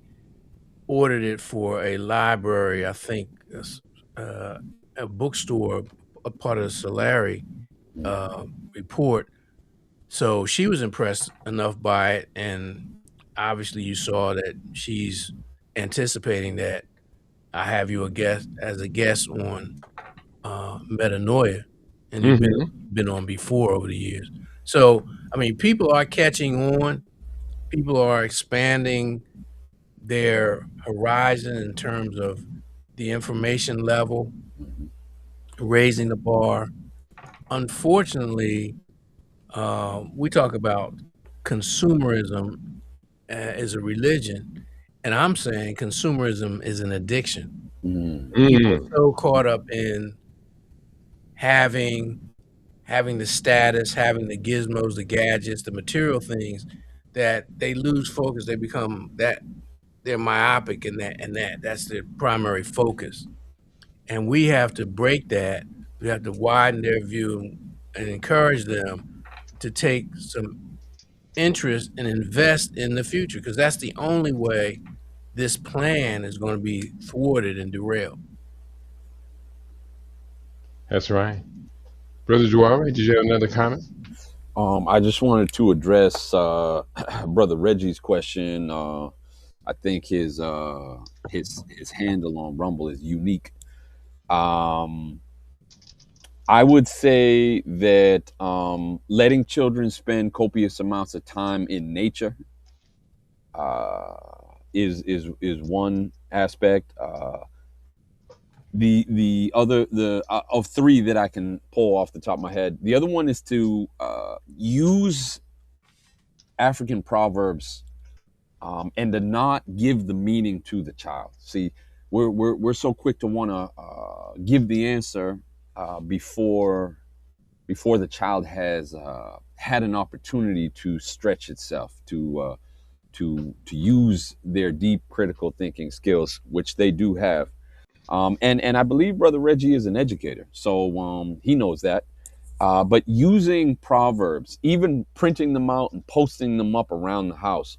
ordered it for a library, I think, uh, a bookstore, a part of the Solari Mm, report. So she was impressed enough by it, and obviously you saw that she's anticipating that I have you as a guest on Metanoia, and you've Mm-hmm. been on before over the years. So I mean, people are catching on. People are expanding their horizon in terms of the information level, mhm, raising the bar. Unfortunately, we talk about consumerism as a religion, and I'm saying consumerism is an addiction. mm, People are Mm. so caught up in having having the status, having the gizmos, the gadgets, the material things, that they lose focus. They become that they're myopic in that's their primary focus. And we have to break that. We have to widen their view and encourage them to take some interest and invest in the future, because that's the only way this plan is going to be thwarted and derailed. That's right. Brother Duarte, did you have another comment? I just wanted to address brother Reggie's question. I think his handle on Rumble is unique. Um, I would say that letting children spend copious amounts of time in nature uh, is one aspect. The other the of three that I can pull off the top of my head, the other one is to use African proverbs and to not give the meaning to the child. See, we're so quick to want to give the answer before the child has had an opportunity to stretch itself, to use their deep critical thinking skills, which they do have. And I believe Brother Reggie is an educator, so he knows that. But using proverbs, even printing them out and posting them up around the house,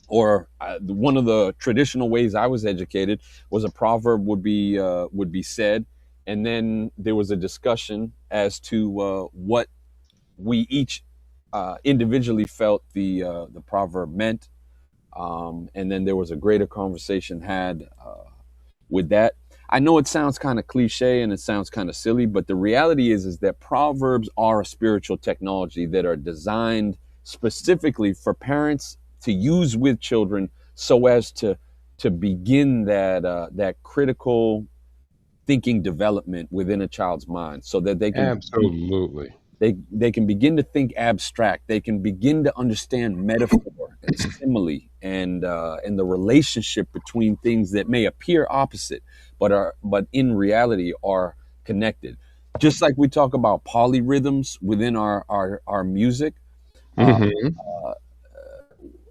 or one of the traditional ways I was educated was a proverb would be said, and then there was a discussion as to what we each individually felt the proverb meant, and then there was a greater conversation had with that. I know it sounds kind of cliche and it sounds kind of silly, but the reality is that proverbs are a spiritual technology that are designed specifically for parents to use with children, so as to begin that critical thinking development within a child's mind, so that Absolutely. they can begin to think abstract. They can begin to understand metaphor and simile, and the relationship between things that may appear opposite, but in reality are connected. Just like we talk about polyrhythms within our music, uh, Hmm.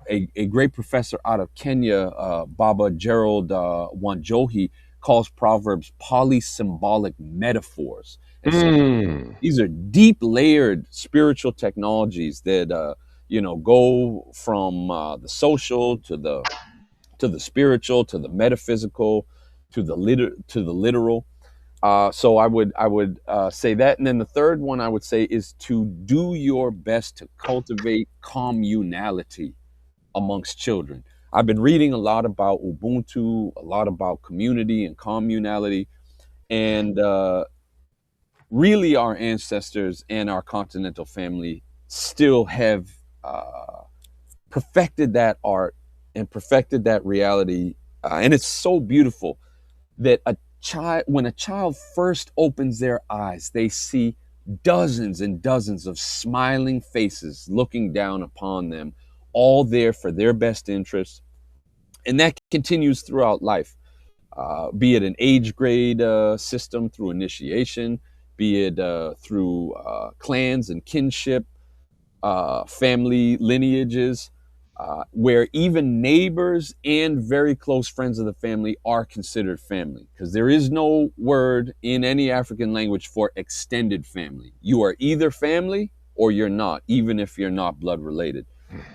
a great professor out of Kenya, Baba Gerald Wanjohi, calls proverbs polysymbolic metaphors, and so Mm. these are deep layered spiritual technologies that go from the social to the spiritual to the metaphysical to the literal. So I would say that, and then the third one I would say is to do your best to cultivate communality amongst children. I've been reading a lot about Ubuntu, a lot about community and communality, and really our ancestors and our continental family still have uh, perfected that art and perfected that reality, and it's so beautiful that when a child first opens their eyes, they see dozens and dozens of smiling faces looking down upon them, all there for their best interest, and that continues throughout life, be it an age grade system through initiation, be it through clans and kinship, family lineages, where even neighbors and very close friends of the family are considered family. Because there is no word in any African language for extended family. You are either family or you're not, even if you're not blood related.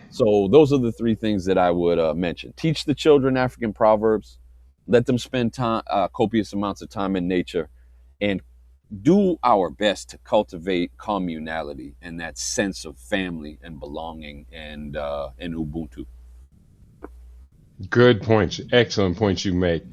So those are the three things that I would mention. Teach the children African proverbs. Let them spend time, copious amounts of time in nature, and do our best to cultivate communality and that sense of family and belonging and Ubuntu. Good points. Excellent points you make.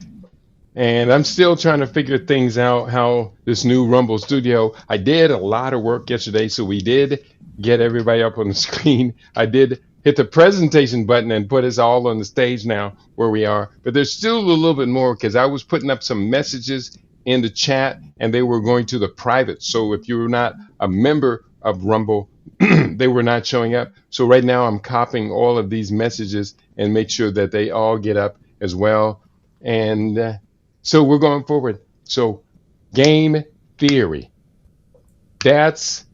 And I'm still trying to figure things out how this new Rumble studio. I did a lot of work yesterday, so we did get everybody up on the screen. I did hit the presentation button and put us all on the stage now where we are. But there's still a little bit more because I was putting up some messages in the chat and they were going to the private. So if you were not a member of Rumble, they were not showing up. So right now I'm copying all of these messages and make sure that they all get up as well. And so we're going forward. So game theory. That's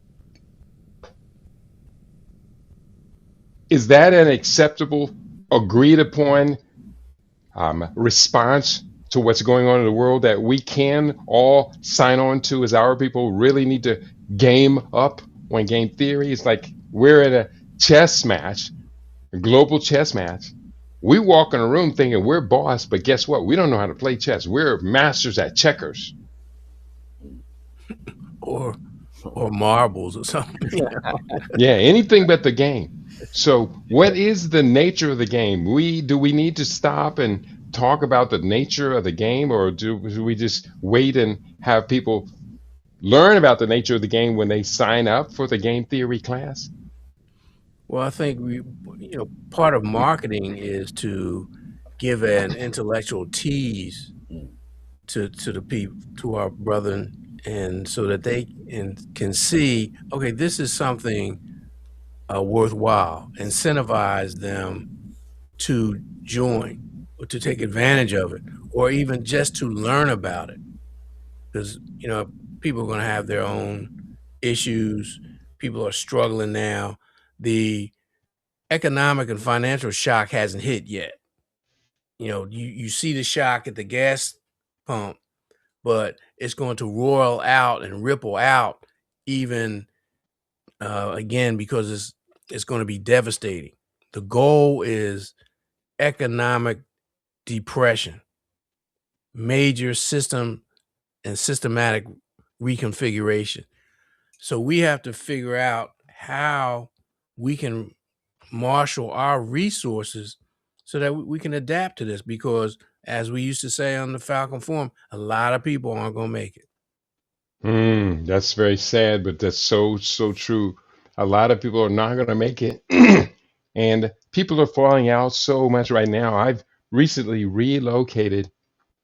is that an acceptable, agreed upon response to what's going on in the world that we can all sign on to as our people really need to game up on game theory? It's like We're at a chess match, a global chess match. We walk in a room thinking we're boss, but guess what? We don't know how to play chess. We're masters at checkers. or or marbles or something. Yeah, anything but the game. So, what is the nature of the game? We need to stop and talk about the nature of the game, or do we just wait and have people learn about the nature of the game when they sign up for the game theory class? Well, I think part of marketing is to give an intellectual tease to the people, to our brethren, and so that they can see, okay, this is something worthwhile, incentivize them to join or to take advantage of it, or even just to learn about it, because people are going to have their own issues. People are struggling now. The economic and financial shock hasn't hit yet. You see the shock at the gas pump, but it's going to roil out and ripple out even again, because it's going to be devastating. The goal is economic depression, major system and systematic reconfiguration. So we have to figure out how we can marshal our resources so that we can adapt to this, because as we used to say on the Falcon Forum, a lot of people aren't going to make it. That's very sad, but that's so true. A lot of people are not going to make it, and people are falling out so much right now. I've recently relocated,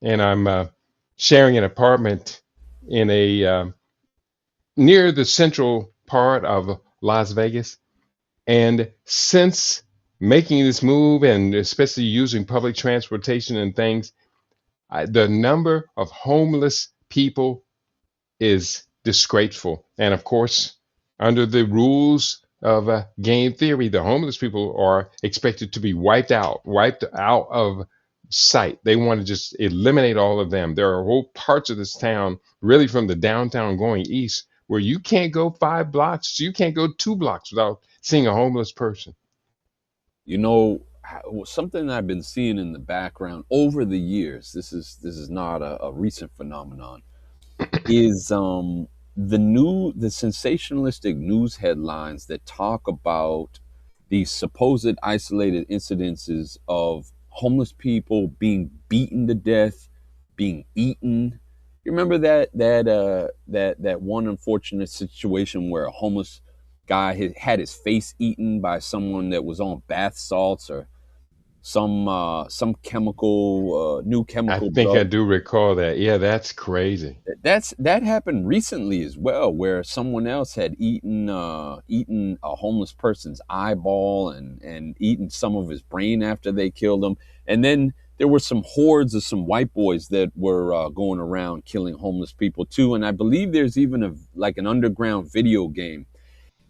and I'm sharing an apartment in a near the central part of Las Vegas. And since making this move, and especially using public transportation and things, the number of homeless people is disgraceful. And of course, under the rules of game theory, the homeless people are expected to be wiped out of sight. They want to just eliminate all of them. There are whole parts of this town, really from the downtown going east, where you can't go 5 blocks, you can't go 2 blocks without seeing a homeless person. You know, something I've been seeing in the background over the years. This is not a recent phenomenon. Is the sensationalistic news headlines that talk about these supposed isolated incidences of homeless people being beaten to death, being eaten. You remember that one unfortunate situation where a homeless guy had his face eaten by someone that was on bath salts or some chemical new I chemical think I drug. do recall that. Yeah, that's crazy. That happened recently as well, where someone else had eaten a homeless person's eyeball and eaten some of his brain after they killed him. And then there were some hordes of some white boys that were going around killing homeless people too. And I believe there's even an underground video game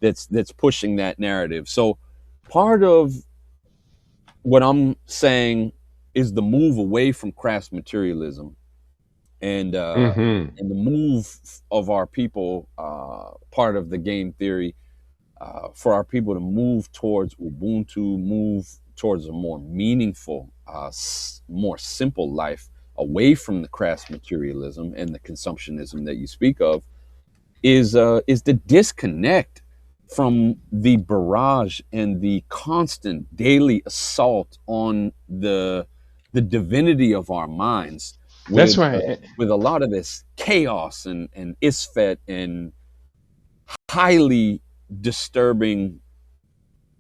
that's pushing that narrative. So part of what I'm saying is the move away from crass materialism and Hmm. and the move of our people, part of the game theory, for our people to move towards Ubuntu, move towards a more meaningful, more simple life, away from the crass materialism and the consumptionism that you speak of, is the disconnect from the barrage and the constant daily assault on the divinity of our minds That's with why. with a lot of this chaos and isfet and highly disturbing,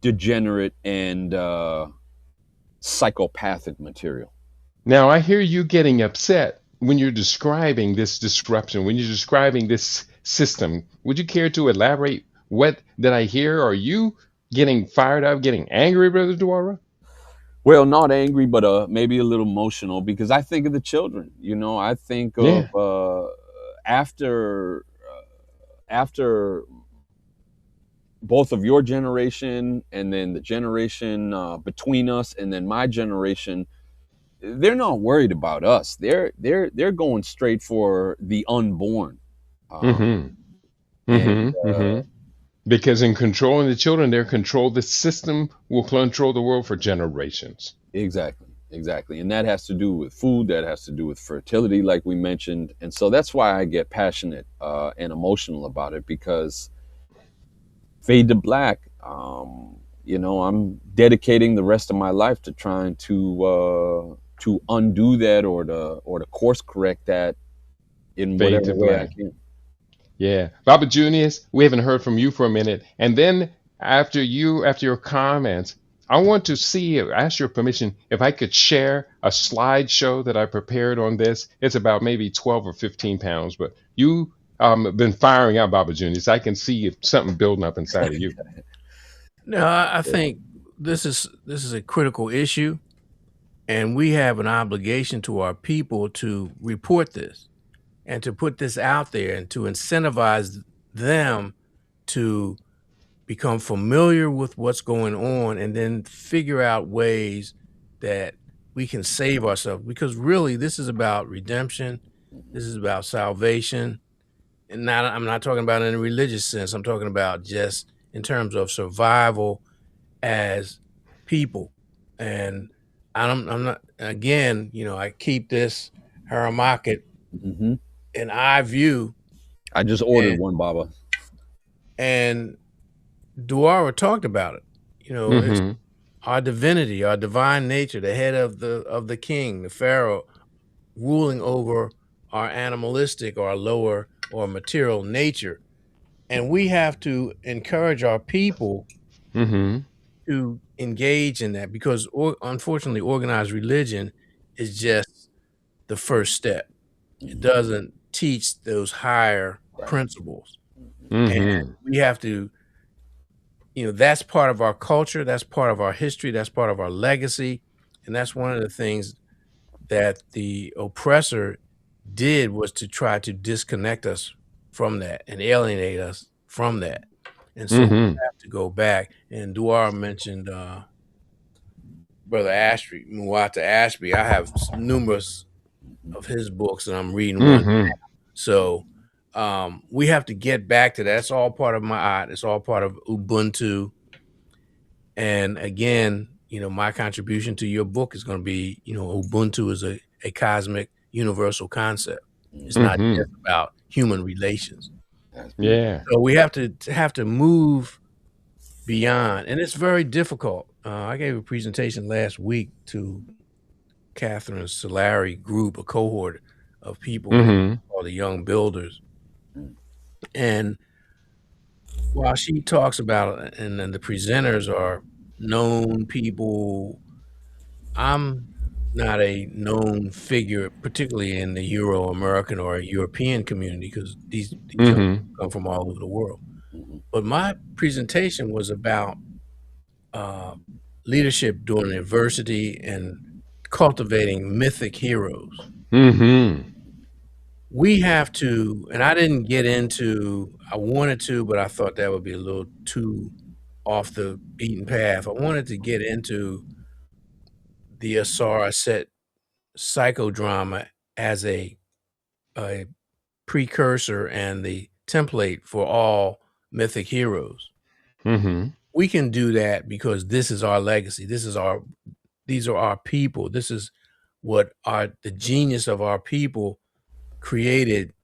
degenerate, and psychopathic material. Now, I hear you getting upset when you're describing this disruption, when you're describing this system. Would you care to elaborate? What did I hear? Are you getting fired up, getting angry, Brother Dwara? Well, not angry, but maybe a little emotional because I think of the children. You know, I think of Yeah. after both of your generation and then the generation between us and then my generation. They're not worried about us. They're going straight for the unborn, um, Mm-hmm. and Mm-hmm. Mm-hmm. Because in controlling the children, they're control the system will control the world for generations. Exactly, exactly. And that has to do with food, that has to do with fertility, like we mentioned. And so that's why I get passionate and emotional about it, because Fade to Black, I'm dedicating the rest of my life to trying to undo that, or to course correct that in Fade whatever to way I black. can. Yeah. Baba Junius, we haven't heard from you for a minute. And then after your comments, I want to see, ask your permission if I could share a slideshow that I prepared on this. It's about maybe 12 or 15 pounds, but you been firing out, Baba Junius. I can see something building up inside of you. No, I think this is a critical issue, and we have an obligation to our people to report this and to put this out there and to incentivize them to become familiar with what's going on and then figure out ways that we can save ourselves, because really this is about redemption. This is about salvation. And I'm not talking about in a religious sense. I'm talking about just in terms of survival as people. And I'm not, again, I keep this Haramakit Hmm. in eye view. I just ordered and, one, Baba. and Duara talked about it. It's Mm-hmm. our divinity, our divine nature, the head of the king, the pharaoh, ruling over our animalistic or lower or material nature. And we have to encourage our people Mm-hmm. to engage in that, because unfortunately organized religion is just the first step. It Hmm. doesn't teach those higher Right. principles. And Mm-hmm. we have to, that's part of our culture, that's part of our history, that's part of our legacy. And that's one of the things that the oppressor did, was to try to disconnect us from that and alienate us from that. And so we Mm-hmm. have to go back. And Duar mentioned Brother Ashby, Muwata Ashby. I have numerous of his books, and I'm reading one. Mm-hmm. So we have to get back to that. It's all part of my art. It's all part of Ubuntu. And again, my contribution to your book is going to be, Ubuntu is a cosmic universal concept. It's not Mm-hmm. just about human relations. That's beautiful. Yeah. So we have to move beyond, and it's very difficult. I gave a presentation last week to Catherine Solari group, a cohort of people who Mm-hmm. are the young builders. Mm. And while she talks about it, and then the presenters are known people, I'm not a known figure, particularly in the Euro-American or European community, because these young Mm-hmm. people come from all over the world. Mhm. But my presentation was about uh, leadership during adversity and cultivating mythic heroes. Mm-hmm. We have to, and I didn't get into, I wanted to, but I thought that would be a little too off the beaten path. I wanted to get into the Asar Set psychodrama as a precursor and the template for all mythic heroes. Mm-hmm. We can do that because this is our legacy. These are our people. This is what the genius of our people created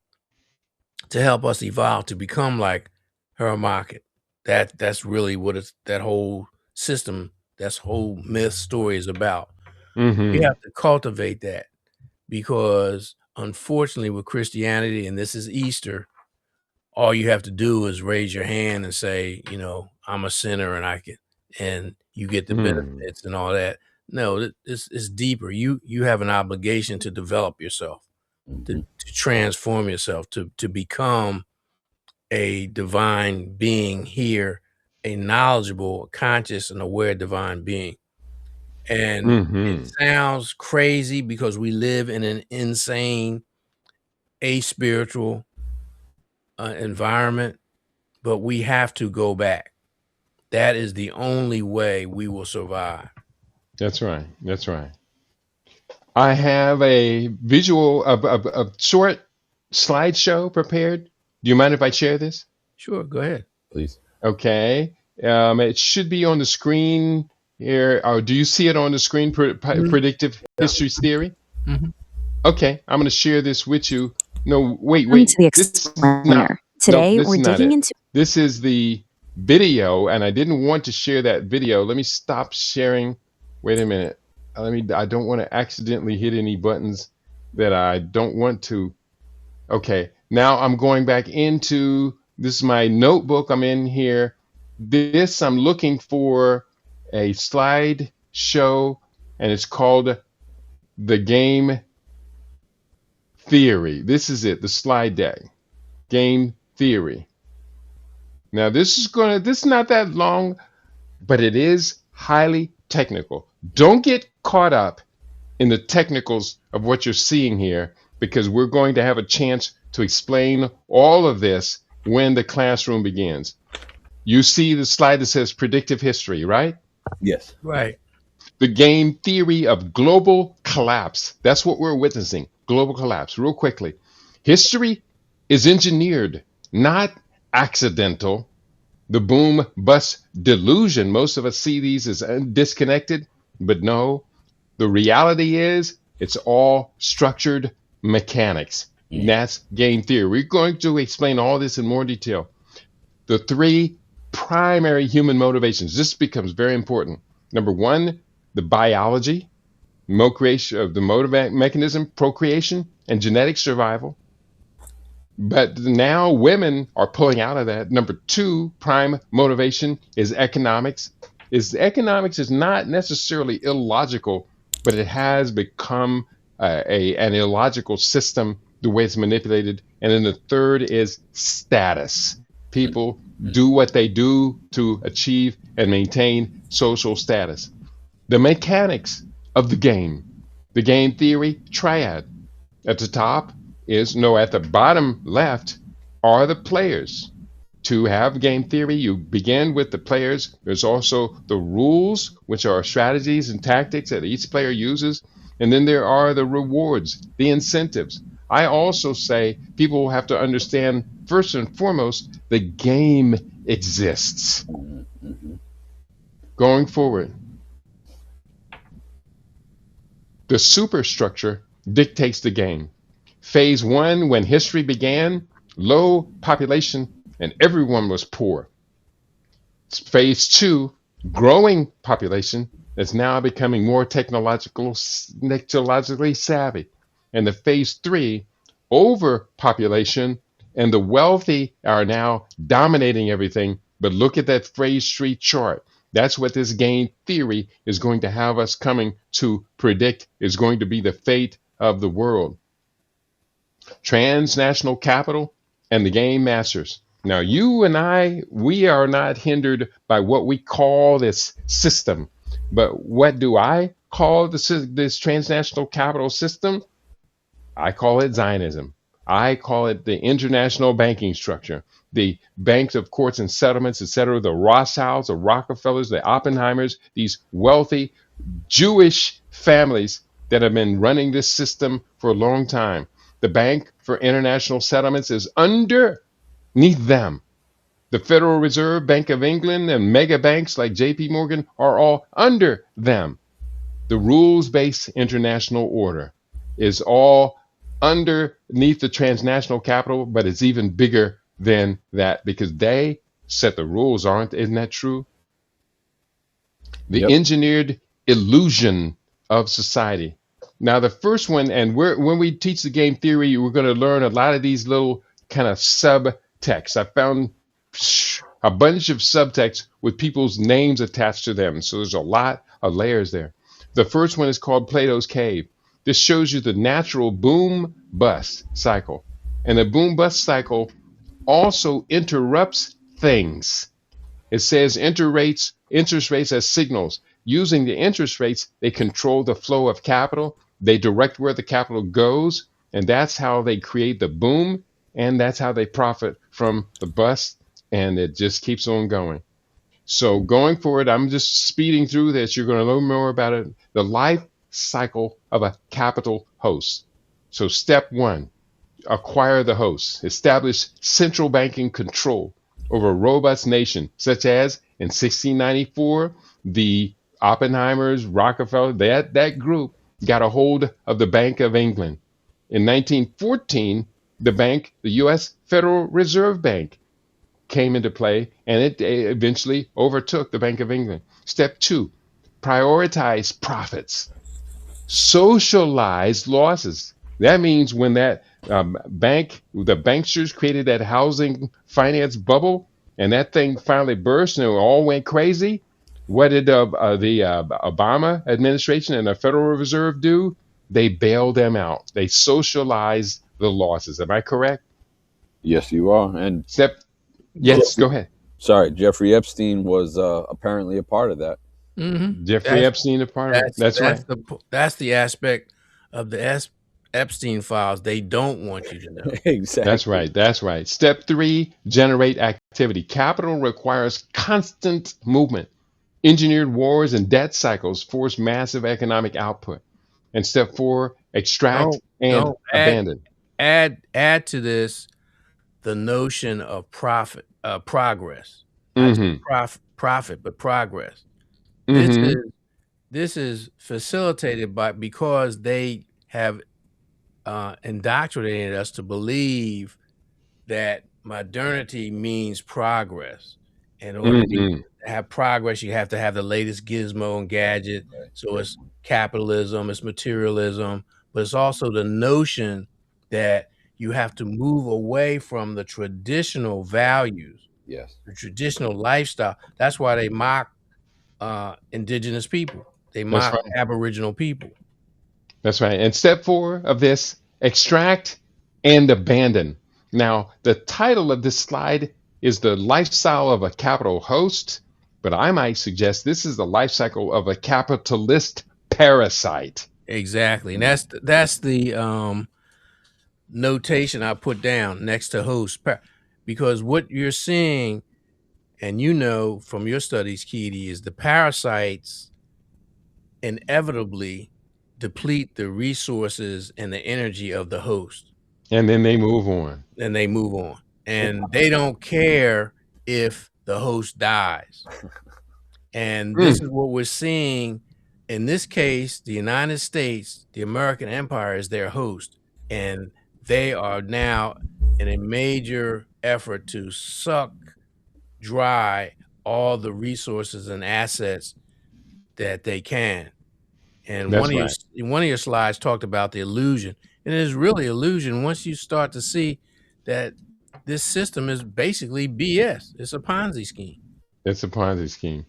to help us evolve to become like her market. That's really what that whole system, that whole myth story is about. We Mm-hmm. have to cultivate that, because unfortunately with Christianity, and this is Easter, all you have to do is raise your hand and say, I'm a sinner and and you get the Mm-hmm. benefits and all that. No, it's deeper. You have an obligation to develop yourself, to, Mhm. to transform yourself, to become a divine being here, a knowledgeable, conscious, and aware divine being. And it Mm-hmm. sounds crazy because we live in an insane, aspiritual environment, but we have to go back. That is the only way we will survive. That's right. That's right. I have a visual of short slideshow prepared. Do you mind if I share this? Sure, go ahead. Please. Okay. It should be on the screen here. Oh, do you see it on the screen? Mhm. Predictive Yeah. history theory. Mhm. Okay, I'm going to share this with you. No, wait, Welcome to wait. the This is not. explainer. Nope, Today, this we're is not digging it. into This is the video, and I didn't want to share that video. Let me stop sharing. Wait a minute. Let me. I don't want to accidentally hit any buttons that I don't want to. Okay, now I'm going back into this is my notebook. I'm in here. This I'm looking for a slide show, and it's called the game theory. This is it, the slide deck. Game theory. Now this is not that long, but it is highly technical. Don't get caught up in the technicals of what you're seeing here because we're going to have a chance to explain all of this when the classroom begins. You see the slide that says predictive history, right? Yes. Right. The game theory of global collapse. That's what we're witnessing. Global collapse. Real quickly. History is engineered, not accidental. The boom bust delusion. Most of us see these as disconnected, but no, the reality is it's all structured mechanics. Mm. That's game theory. We're going to explain all this in more detail. The three primary human motivations. This becomes very important. Number one, the biology, creation of the motive mechanism, procreation, and genetic survival. But now women are pulling out of that. Number two, prime motivation is economics. Economics is not necessarily illogical, but it has become an illogical system the way it's manipulated. And then the third is status. People do what they do to achieve and maintain social status. The mechanics of the game theory triad. At the top is no, at the bottom left are the players. To have game theory, you begin with the players. There's also the rules, which are strategies and tactics that each player uses. And then there are the rewards, the incentives. I also say people have to understand, first and foremost, the game exists. Going forward, the superstructure dictates the game. Phase one, when history began, low population and everyone was poor. Phase two, growing population is now becoming more technologically savvy. And the phase three, overpopulation and the wealthy are now dominating everything. But look at that phase three chart. That's what this game theory is going to have us coming to predict is going to be the fate of the world. Transnational capital and the game masters. Now, you and I, we are not hindered by what we call this system. But what do I call this transnational capital system? I call it Zionism. I call it the international banking structure, the banks of courts and settlements, etc., the Rothschilds, the Rockefellers, the Oppenheimers, these wealthy Jewish families that have been running this system for a long time. The Bank for International Settlements is underneath them. The Federal Reserve, Bank of England, and mega banks like JP Morgan are all under them. The rules based international order is all underneath the transnational capital, but it's even bigger than that because they set the rules, aren't? Isn't that true? The Yep. engineered illusion of society. Now, the first one, and when we teach the game theory, we're going to learn a lot of these little kind of subtexts. I found a bunch of subtexts with people's names attached to them. So there's a lot of layers there. The first one is called Plato's Cave. This shows you the natural boom bust cycle. And the boom bust cycle also interrupts things. It says interest rates as signals. Using the interest rates, they control the flow of capital. They direct where the capital goes, and that's how they create the boom, and that's how they profit from the bust, and it just keeps on going. So going forward, I'm just speeding through this. You're going to learn more about it. The life cycle of a capital host. So step one, acquire the host. Establish central banking control over a robust nation, such as in 1694, the Oppenheimers, Rockefeller, that group got a hold of the Bank of England. In 1914, the U.S. Federal Reserve Bank, came into play, and it eventually overtook the Bank of England. Step two, prioritize profits, socialize losses. That means when that the banksters created that housing finance bubble, and that thing finally burst and it all went crazy. What did the Obama administration and the Federal Reserve do? They bailed them out. They socialized the losses. Am I correct? Yes, you are. And Step, yes, Most. go ahead. sorry, Jeffrey Epstein was apparently a part of that. Jeffrey That's Epstein, a part of it. that's That's that's right. that's the aspect of the Epstein files they don't want you to know. That's Exactly. right. That's right. Step three, generate activity. Capital requires constant movement. Engineered wars and debt cycles force massive economic output. And step four, extract Don't and don't abandon. add to this the notion of progress, not just Mm-hmm. profit, but progress. This Mm-hmm. is this is facilitated by because they have indoctrinated us to believe that modernity means progress. In order to Mm-hmm. have progress, you have to have the latest gizmo and gadget. Right. So it's capitalism, it's materialism, but it's also the notion that you have to move away from the traditional values, Yes. the traditional lifestyle. That's why they mock indigenous people. They That's mock right. Aboriginal people. That's right. And step four of this, extract and abandon. Now, the title of this slide is The Lifestyle of a Capital Host, but I might suggest this is the life cycle of a capitalist parasite. Exactly. And that's the notation I put down next to host, because what you're seeing, and you know from your studies, Keedy, is the parasites inevitably deplete the resources and the energy of the host, And then they move on. and they move on. And they don't care if the host dies. And this Mm, is what we're seeing. In this case, the United States, the American empire is their host, and they are now in a major effort to suck dry all the resources and assets that they can. And that's right. one of your slides talked about the illusion. And it is really illusion once you start to see that this system is basically BS. It's a Ponzi scheme. It's a Ponzi scheme.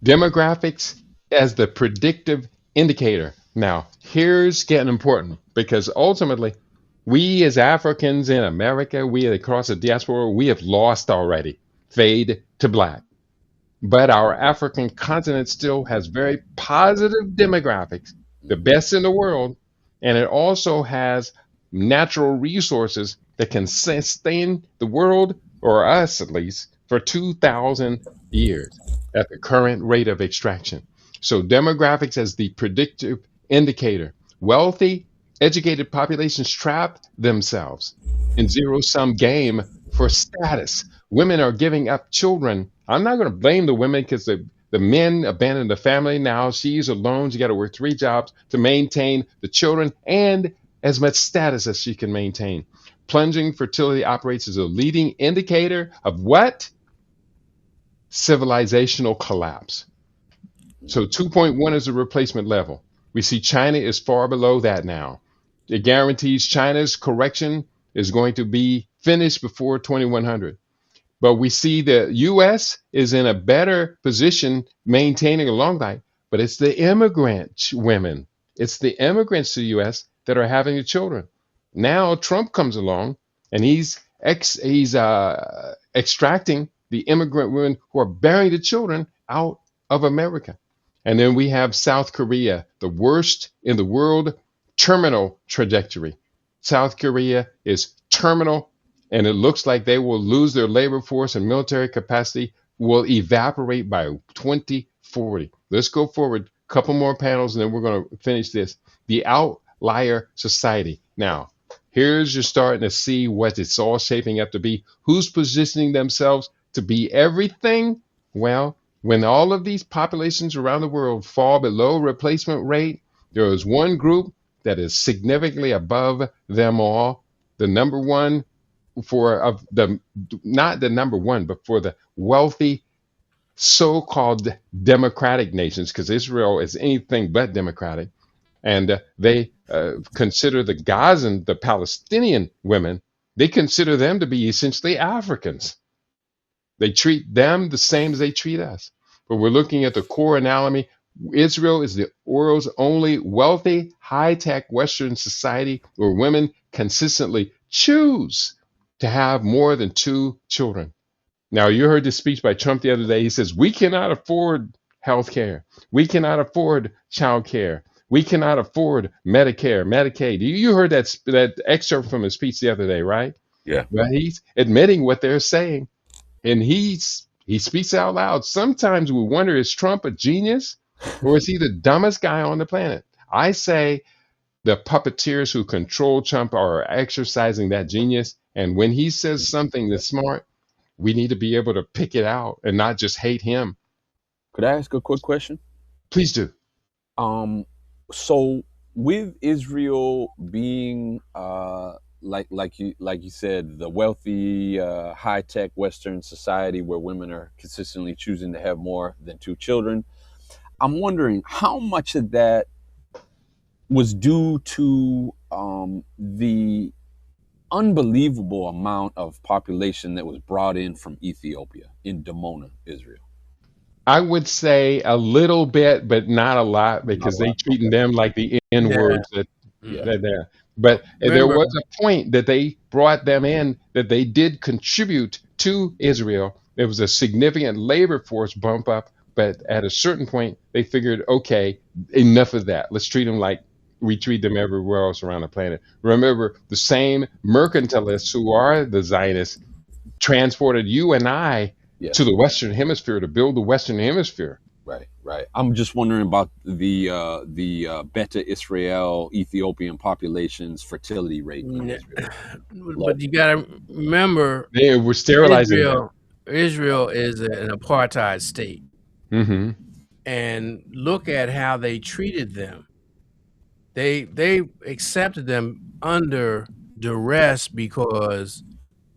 Demographics as the predictive indicator. Now, here's getting important because ultimately, we as Africans in America, we across the diaspora, we have lost already. Fade to black. But our African continent still has very positive demographics, the best in the world, and it also has natural resources that can sustain the world, or us at least, for 2,000 years at the current rate of extraction. So, demographics as the predictive indicator. Wealthy, educated populations trap themselves in zero sum game for status. Women are giving up children. I'm not going to blame the women because the men abandoned the family. Now she's alone. She got to work three jobs to maintain the children and as much status as she can maintain. Plunging fertility operates as a leading indicator of what? Civilizational collapse. So 2.1 is the replacement level. We see China is far below that now. It guarantees China's correction is going to be finished before 2100. But we see the US is in a better position maintaining a long life, but it's the immigrant women, it's the immigrants to the US that are having the children. Now Trump comes along and he's extracting the immigrant women who are bearing the children out of America. And then we have South Korea, the worst in the world, terminal trajectory. South Korea is terminal, and it looks like they will lose their labor force and military capacity will evaporate by 2040. Let's go forward a couple more panels and then we're going to finish this. The outlier society. Now, here's you're starting to see what it's all shaping up to be. Who's positioning themselves to be everything? Well, when all of these populations around the world fall below replacement rate, there is one group that is significantly above them all. The number one for of the not the number one, but for the wealthy so-called democratic nations, because Israel is anything but democratic, and they consider the Gazan, the Palestinian women, they consider them to be essentially Africans. They treat them the same as they treat us. But we're looking at the core anatomy. Israel is the world's only wealthy, high-tech Western society where women consistently choose to have more than two children. Now, you heard this speech by Trump the other day. He says, we cannot afford health care. We cannot afford child care. We cannot afford Medicare, Medicaid. You heard that excerpt from his speech the other day, right? Yeah. But he's admitting what they're saying, and he speaks out loud. Sometimes we wonder, is Trump a genius, or is he the dumbest guy on the planet? I say the puppeteers who control Trump are exercising that genius, and when he says something that's smart, we need to be able to pick it out and not just hate him. Could I ask a quick question? Please do. Um, so with Israel being like you said, the wealthy, high tech Western society where women are consistently choosing to have more than two children, I'm wondering how much of that was due to the unbelievable amount of population that was brought in from Ethiopia in Dimona, Israel. I would say a little bit, but not a lot, Not a because they lot. treating Okay. them like the N Yeah. words that Yeah. they're there. But there Remember, was a point that they brought them in that they did contribute to Israel. There was a significant labor force bump up, but at a certain point, they figured, okay, enough of that. Let's treat them like we treat them everywhere else around the planet. Remember, the same mercantilists who are the Zionists transported you and I to Yes. the Western Hemisphere to build the Western Hemisphere. Right. Right. I'm just wondering about the Beta Israel Ethiopian population's fertility rate in Israel. Low. but you got to remember, They were sterilizing them. Israel is an apartheid state, Hmm. and look at how they treated them. They accepted them under duress because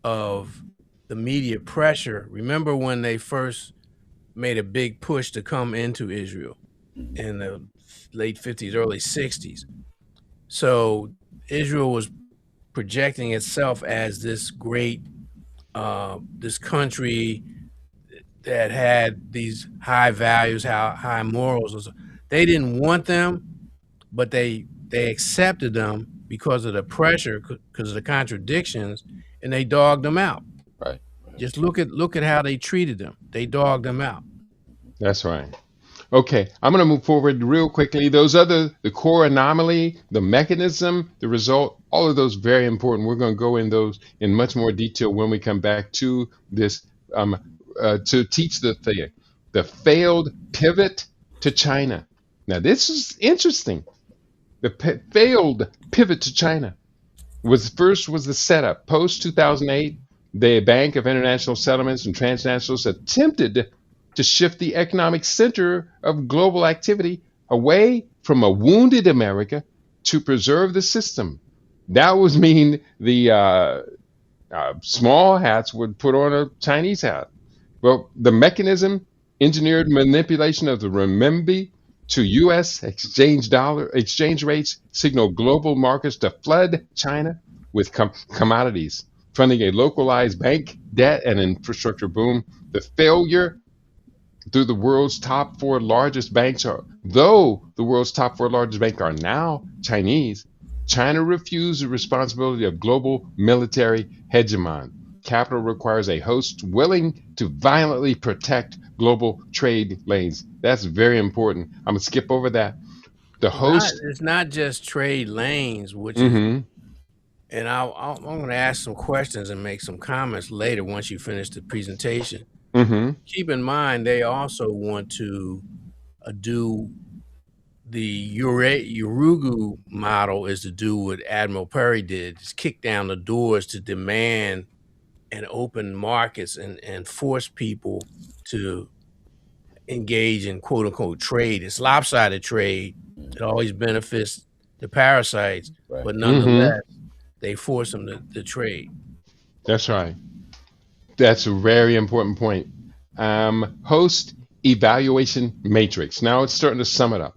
of the media pressure. Remember when they first made a big push to come into Israel in the late 50s, early 60s. So Israel was projecting itself as this great, this country that had these high values, high morals. They didn't want them, but they accepted them because of the pressure, because of the contradictions, and they dogged them out. Right. Just look at how they treated them. They dogged them out. That's right. Okay, I'm going to move forward real quickly. The core anomaly, the mechanism, the result, all of those very important. We're going to go in those in much more detail when we come back to this to teach the thing. The failed pivot to China. Now, this is interesting. The failed pivot to China was the setup. Post 2008, the Bank of International Settlements and Transnationals attempted to shift the economic center of global activity away from a wounded America to preserve the system. That was mean the small hats would put on a Chinese hat. Well, the mechanism, engineered manipulation of the renminbi to U.S. exchange rates, signaled global markets to flood China with commodities, funding a localized bank debt and infrastructure boom. The failure through the world's top four largest banks are, though the world's top four largest banks are now Chinese, China refused the responsibility of global military hegemon. Capital requires a host willing to violently protect global trade lanes. That's very important. I'm gonna skip over that. The host. It's not just trade lanes, which is, Mm-hmm. and I'm going to ask some questions and make some comments later once you finish the presentation. Mm-hmm. Keep in mind, they also want to do the Urugu model is to do what Admiral Perry did, is kick down the doors to demand and open markets and force people to engage in quote unquote trade. It's lopsided trade. It always benefits the parasites, Right. but Mm-hmm. nonetheless, they force them to trade. That's right. That's a very important point. Host evaluation matrix. Now it's starting to sum it up.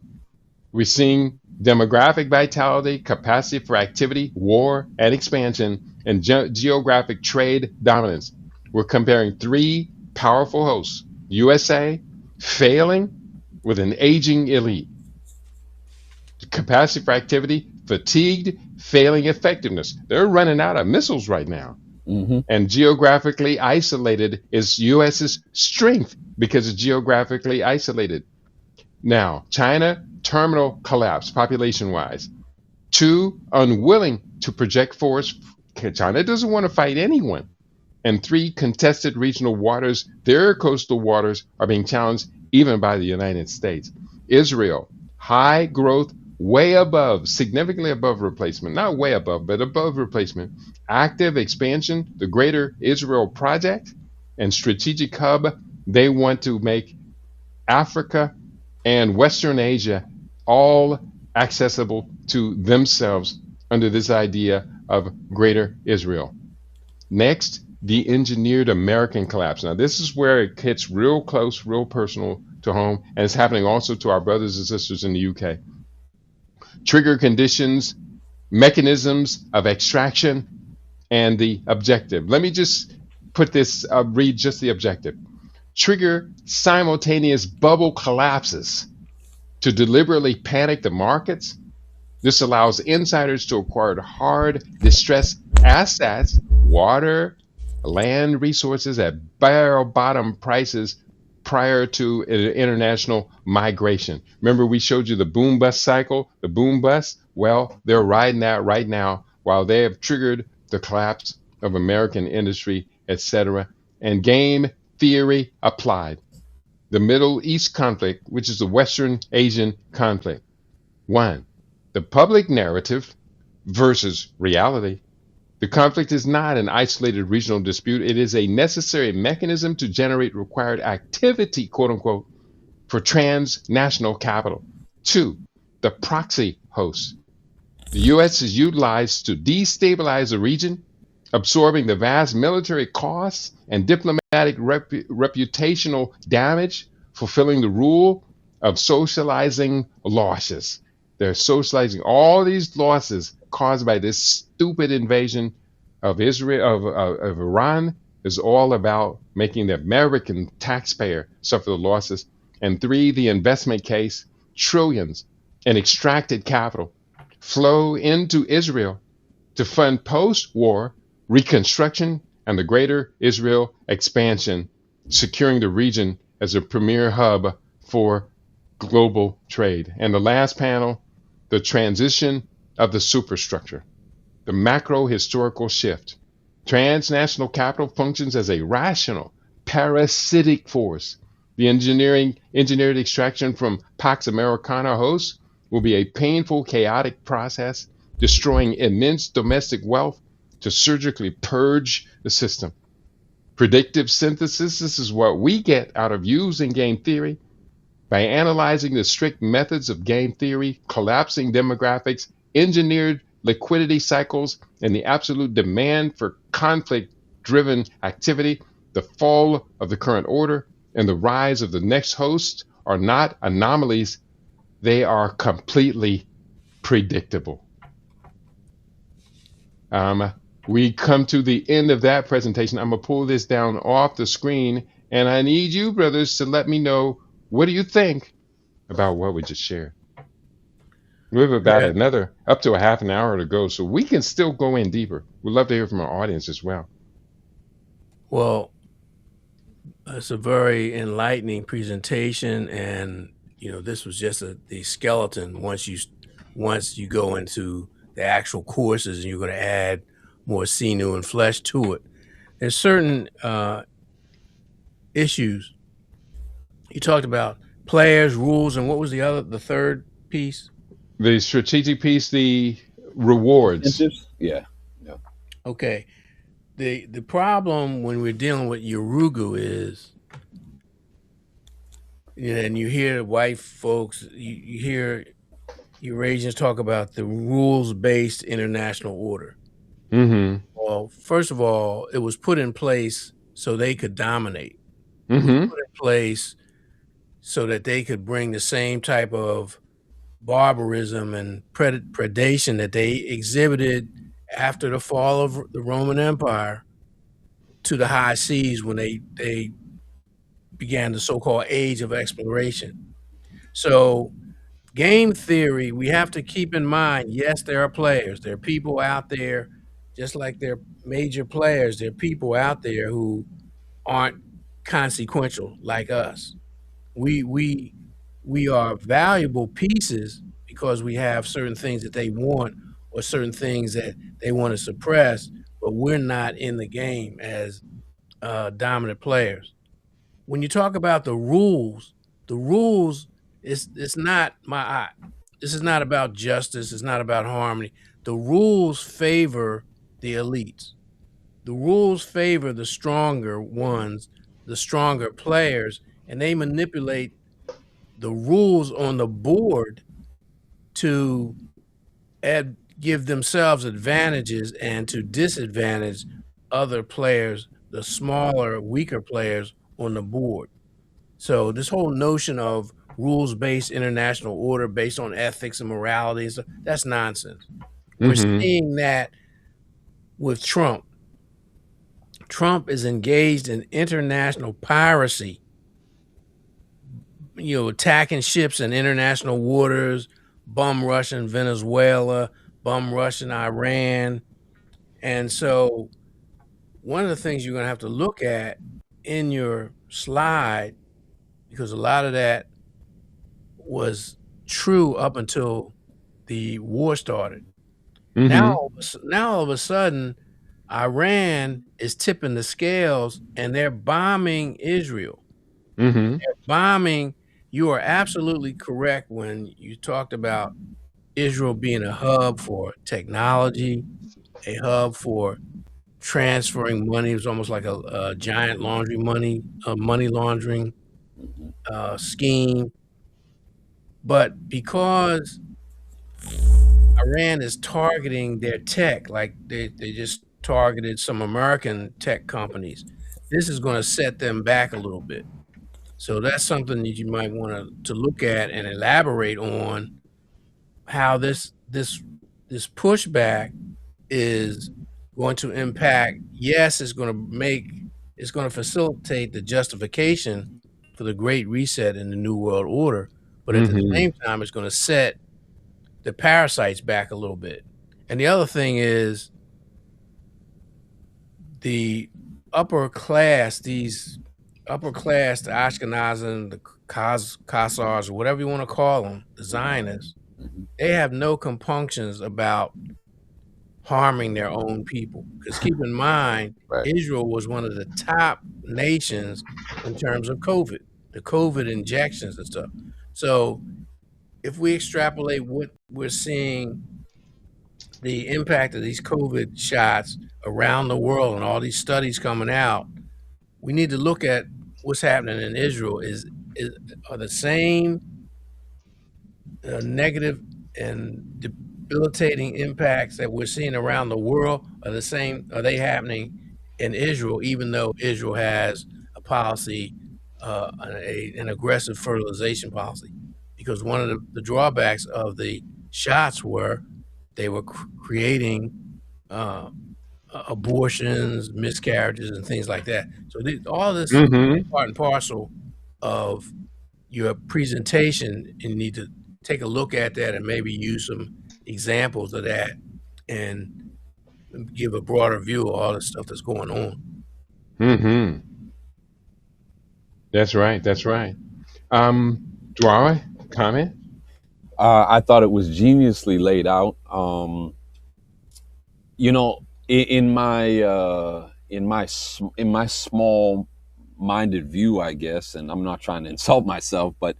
We're seeing demographic vitality, capacity for activity, war and expansion, and geographic trade dominance. We're comparing three powerful hosts: USA failing with an aging elite, capacity for activity, fatigued, failing effectiveness. They're running out of missiles right now. Mm-hmm. And geographically isolated is US's strength because it's geographically isolated. Now, China, terminal collapse population wise. Two, unwilling to project force. China doesn't want to fight anyone. And three, contested regional waters. Their coastal waters are being challenged even by the United States. Israel, high growth, way above, significantly above replacement. Not way above, but above replacement. Active expansion, the Greater Israel Project, and strategic hub. They want to make Africa and Western Asia all accessible to themselves under this idea of Greater Israel. Next, the engineered American collapse. Now, this is where it hits real close, real personal to home, and it's happening also to our brothers and sisters in the UK. Trigger conditions, mechanisms of extraction, and the objective. Let me just put this, read just the objective. Trigger simultaneous bubble collapses to deliberately panic the markets. This allows insiders to acquire hard, distressed assets, water, land resources at barrel bottom prices prior to international migration. Remember, we showed you the boom bust cycle, the boom bust? Well, they're riding that right now while they have triggered the collapse of American industry, etc. And game theory applied. The Middle East conflict, which is the Western Asian conflict. One, the public narrative versus reality. The conflict is not an isolated regional dispute. It is a necessary mechanism to generate required activity, quote unquote, for transnational capital. Two, the proxy host. The U.S. is utilized to destabilize the region, absorbing the vast military costs and diplomatic reputational damage, fulfilling the rule of socializing losses. They're socializing all these losses caused by this stupid invasion of Israel of Iran is all about making the American taxpayer suffer the losses. And three, the investment case, trillions in extracted capital flow into Israel to fund post-war reconstruction and the greater Israel expansion, securing the region as a premier hub for global trade. And the last panel, the transition of the superstructure, the macro historical shift. Transnational capital functions as a rational, parasitic force. The engineered extraction from Pax Americana hosts will be a painful, chaotic process, destroying immense domestic wealth to surgically purge the system. Predictive synthesis, this is what we get out of using game theory. By analyzing the strict methods of game theory, collapsing demographics, engineered liquidity cycles, and the absolute demand for conflict driven activity, the fall of the current order and the rise of the next host are not anomalies, they are completely predictable. We come to the end of that presentation. I'm going to pull this down off the screen, and I need you, brothers, to let me know, what do you think about what we just shared? We have about Yeah. another up to a half an hour to go, so we can still go in deeper. We'd love to hear from our audience as well. Well, it's a very enlightening presentation, and this was just the skeleton. Once you go into the actual courses, and you're going to add more sinew and flesh to it. There's certain issues you talked about: players, rules, and what was the third piece? The strategic piece, the rewards. Incentives? Yeah. Okay. the problem when we're dealing with Urugu is, and you hear white folks, you hear Eurasians talk about the rules-based international order. Mm-hmm. Well, first of all, it was put in place so they could dominate. It was Mm-hmm. put in place so that they could bring the same type of barbarism and predation that they exhibited after the fall of the Roman Empire to the high seas when they began the so-called age of exploration. So game theory, we have to keep in mind, yes, there are players. There are people out there, just like there are major players, there are people out there who aren't consequential like us. We we we are valuable pieces because we have certain things that they want or certain things that they want to suppress, but we're not in the game as dominant players. When you talk about the rules is it's not this is not about justice, it's not about harmony. The rules favor the elites. The rules favor the stronger ones, the stronger players, and they manipulate the rules on the board to give themselves advantages and to disadvantage other players, the smaller, weaker players on the board. So this whole notion of rules-based international order based on ethics and morality, that's nonsense. We're Mm-hmm. seeing that with Trump. Trump is engaged in international piracy, attacking ships in international waters, bum rushing Venezuela, bum rushing Iran. And so one of the things you're going to have to look at in your slide, because a lot of that was true up until the war started. Now, Mm-hmm. all of a sudden, Iran is tipping the scales and they're bombing Israel. Mm-hmm. Bombing, you are absolutely correct when you talked about Israel being a hub for technology, a hub for transferring money. It was almost like a giant money laundering Mhm. scheme. But because Iran is targeting their tech, like they just targeted some American tech companies, this is going to set them back a little bit. So that's something that you might want to look at and elaborate on how this pushback is going to impact. Yes, it's going to facilitate the justification for the Great Reset in the New World Order, but at the Mm-hmm. same time, it's going to set the parasites back a little bit. And the other thing is the upper class, these upper class, the Ashkenazim, the Khazars, or whatever you want to call them, the Zionists, Mhm. they have no compunctions about harming their own people. Because keep in mind, Right. Israel was one of the top nations in terms of COVID, the COVID injections and stuff. So if we extrapolate what we're seeing, the impact of these COVID shots around the world and all these studies coming out, we need to look at what's happening in Israel. Is are the same negative and debilitating impacts that we're seeing around the world are the same? Are they happening in Israel, even though Israel has a policy, an aggressive fertilization policy? Because one of the drawbacks of the shots were they were creating uh, abortions, miscarriages, and things like that. So all this Mm-hmm. part and parcel of your presentation, and you need to take a look at that and maybe use some examples of that and give a broader view of all the stuff that's going on. Mm-hmm. That's right. That's right. Um, Dwara, comment? I thought it was geniusly laid out. In my small minded view, I guess, and I'm not trying to insult myself, but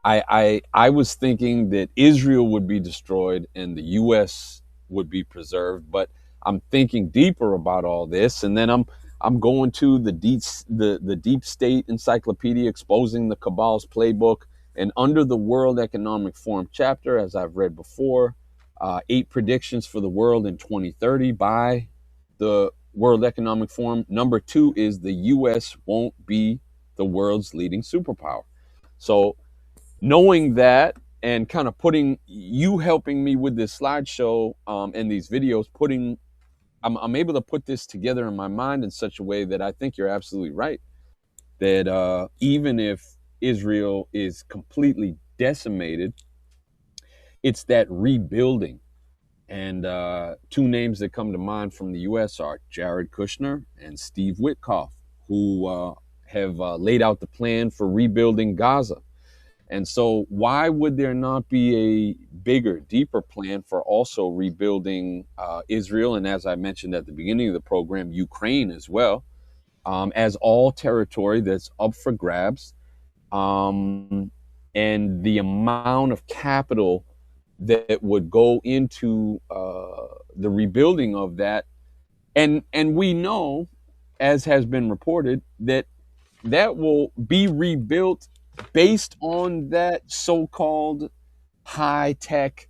I was thinking that Israel would be destroyed and the U.S. would be preserved, but I'm thinking deeper about all this, and then I'm going to the deep state encyclopedia exposing the cabal's playbook, and under the World Economic Forum chapter, as I've read before, 8 predictions for the world in 2030 by the World Economic Forum. Number 2 is the U.S. won't be the world's leading superpower. So knowing that, and kind of putting you helping me with this slideshow and these videos, I'm able to put this together in my mind in such a way that I think you're absolutely right. That even if Israel is completely decimated, it's that rebuilding. And 2 names that come to mind from the U.S. are Jared Kushner and Steve Witkoff, who have laid out the plan for rebuilding Gaza. And so why would there not be a bigger, deeper plan for also rebuilding Israel? And as I mentioned at the beginning of the program, Ukraine as well, as all territory that's up for grabs. And the amount of capital that would go into the rebuilding of that. And we know, as has been reported, that will be rebuilt based on that so-called high tech.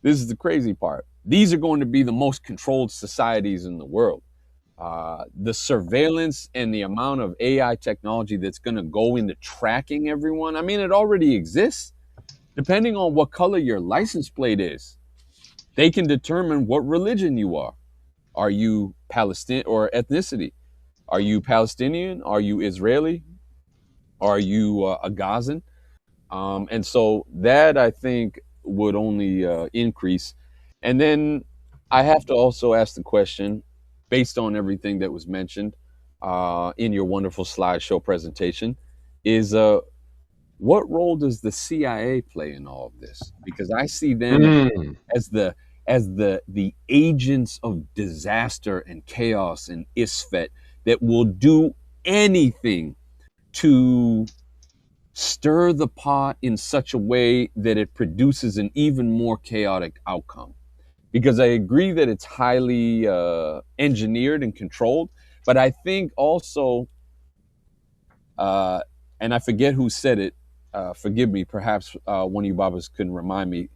This is the crazy part. These are going to be the most controlled societies in the world. The surveillance and the amount of AI technology that's going to go into tracking everyone. I mean, it already exists. Depending on what color your license plate is, they can determine what religion you are. Are you Palestinian or ethnicity? Are you Palestinian? Are you Israeli? Are you a Gazan? And so that, I think, would only increase. And then I have to also ask the question, based on everything that was mentioned in your wonderful slideshow presentation, is what role does the CIA play in all of this? Because I see them Mm. as the agents of disaster and chaos and isfet that will do anything to stir the pot in such a way that it produces an even more chaotic outcome. Because I agree that it's highly engineered and controlled, but I think also, and I forget who said it, forgive me, perhaps one of you Babas can remind me,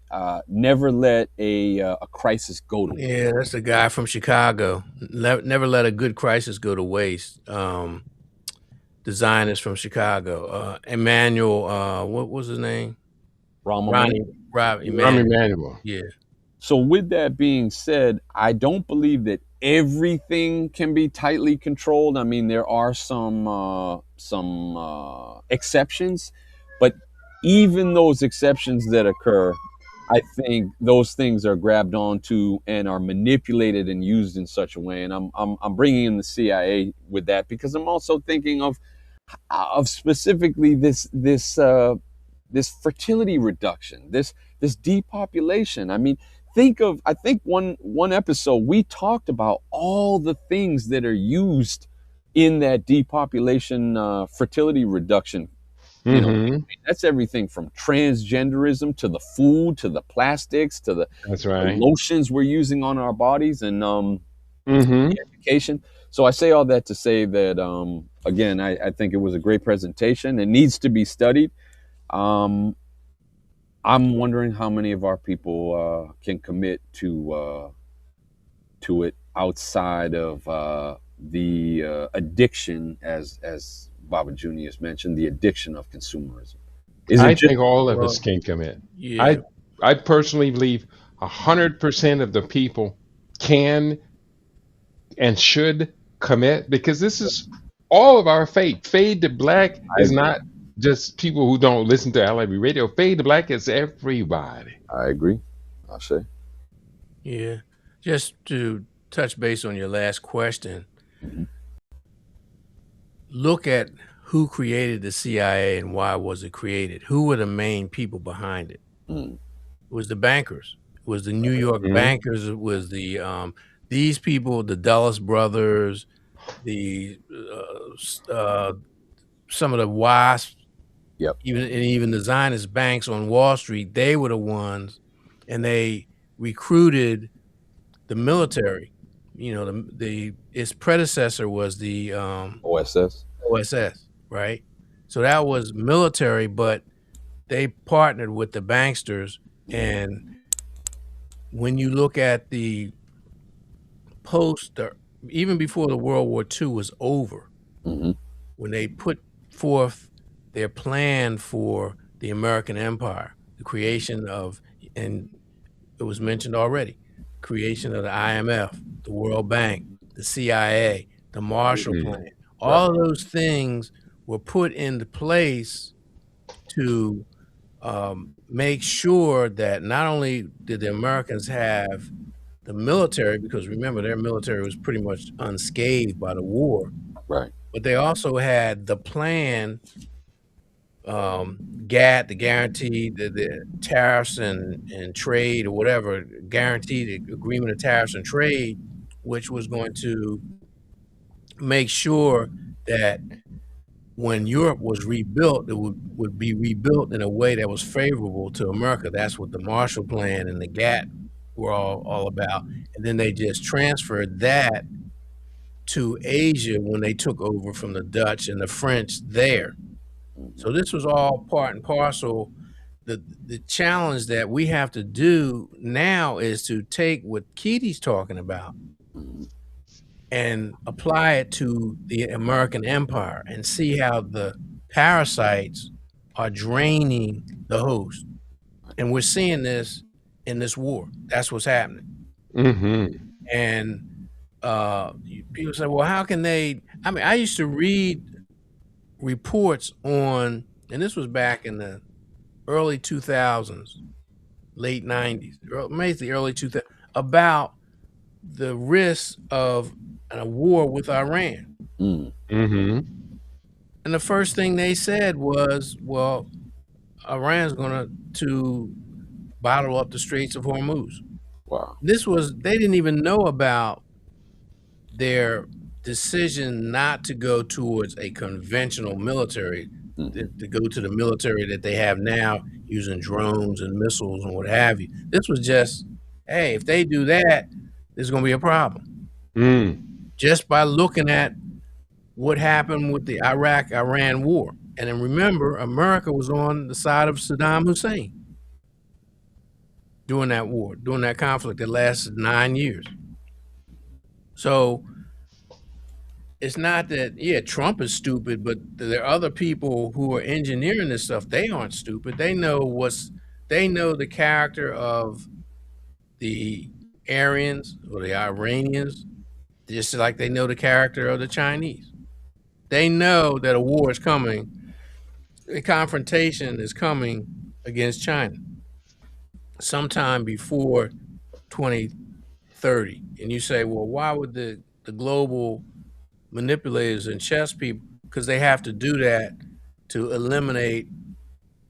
never let a crisis go to waste. Yeah, that's the guy from Chicago. Never let a good crisis go to waste. Design is from Chicago. Emmanuel, what was his name? Rahm Ronnie, Emanuel. Rob Rahm Emmanuel. Emanuel. Yeah. So with that being said, I don't believe that everything can be tightly controlled. I mean, there are some exceptions, but even those exceptions that occur, I think those things are grabbed onto and are manipulated and used in such a way. And I'm bringing in the CIA with that because I'm also thinking of specifically this fertility reduction, this depopulation. I mean, I think one episode we talked about all the things that are used in that depopulation fertility reduction. You know, Mm-hmm. that's everything from transgenderism to the food to the plastics to the That's right. lotions we're using on our bodies and Mm-hmm. the education. So I say all that to say that again, I think it was a great presentation. It needs to be studied. Um, I'm wondering how many of our people can commit to it outside of the addiction, as Baba Junius mentioned, the addiction of consumerism. Is it I just think all of us Well, can commit. yeah. I personally believe 100% of the people can and should commit because this is all of our fate. Fade to black I is agree. not just people who don't listen to LIB radio. Fade to black is everybody. I agree. I say. Yeah. Just to touch base on your last question, Mhm. look at who created the CIA and why was it created? Who were the main people behind it? Mm. It was the bankers. It was the New York Mhm. bankers. It was the these people, the Dulles brothers, the some of the WASP, Yep. even the Zionist banks on Wall Street. They were the ones, and they recruited the military. Its predecessor was the OSS. OSS, right? So that was military, but they partnered with the banksters. And when you look at the post, even before the World War II was over, Hmm. when they put forth their plan for the American empire, the creation of, and it was mentioned already, creation of the IMF, the World Bank, the CIA, the Marshall Mhm. Plan. Right. All of those things were put into place to make sure that not only did the Americans have the military, because remember, their military was pretty much unscathed by the war, Right. but they also had the plan, GATT, the guaranteed the tariffs and trade or whatever, guaranteed agreement of tariffs and trade, which was going to make sure that when Europe was rebuilt, it would be rebuilt in a way that was favorable to America. That's what the Marshall Plan and the GATT were all about. And then they just transferred that to Asia when they took over from the Dutch and the French there. So this was all part and parcel. The challenge that we have to do now is to take what Kitty's talking about and apply it to the American empire and see how the parasites are draining the host. And we're seeing this in this war. That's what's happening. Mhm. And people say, well, how can they? I mean, I used to read reports on, and this was back in the early 2000s, late 90s, maybe the early 2000s, about the risk of a war with Iran. Mm. Mhm. And the first thing they said was, well, Iran's going to bottle up the Straits of Hormuz. Wow. They didn't even know about their decision not to go towards a conventional military, Hmm. to go to the military that they have now using drones and missiles and what have you. This was just, hey, if they do that, there's going to be a problem. Mm. Just by looking at what happened with the Iraq-Iran war. And then remember, America was on the side of Saddam Hussein during that war, during that conflict that lasted 9 years. So it's not that, yeah, Trump is stupid, but there are other people who are engineering this stuff. They aren't stupid. They know the character of the Aryans or the Iranians, just like they know the character of the Chinese. They know that a war is coming, a confrontation is coming against China sometime before 2030. And you say, well, why would the global manipulators and chess people, because they have to do that to eliminate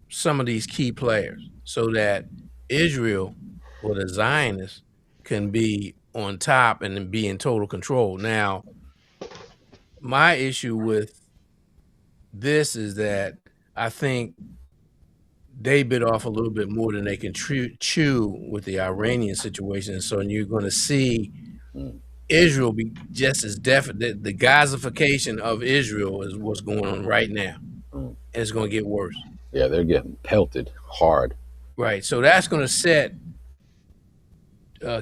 some of these key players so that Israel or the Zionists can be on top and be in total control. Now, my issue with this is that I think they bit off a little bit more than they can chew with the Iranian situation. So you're going to see Mm. Israel be just as definite. The Gazification of Israel is what's going on right now, Mm. and it's going to get worse. Yeah, they're getting pelted hard. Right. So that's going to set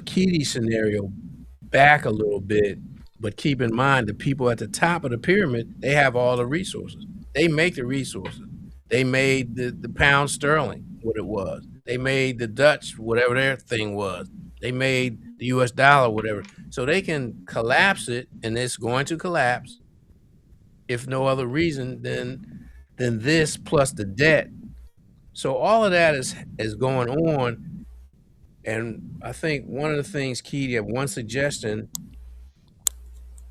Kitty's scenario back a little bit. But keep in mind, the people at the top of the pyramid, they have all the resources. They make the resources. They made the pound sterling what it was. They made the Dutch whatever their thing was. They made the US dollar whatever. So they can collapse it, and it's going to collapse if no other reason than this plus the debt. So all of that is going on. And I think one of the things, Keith, one suggestion,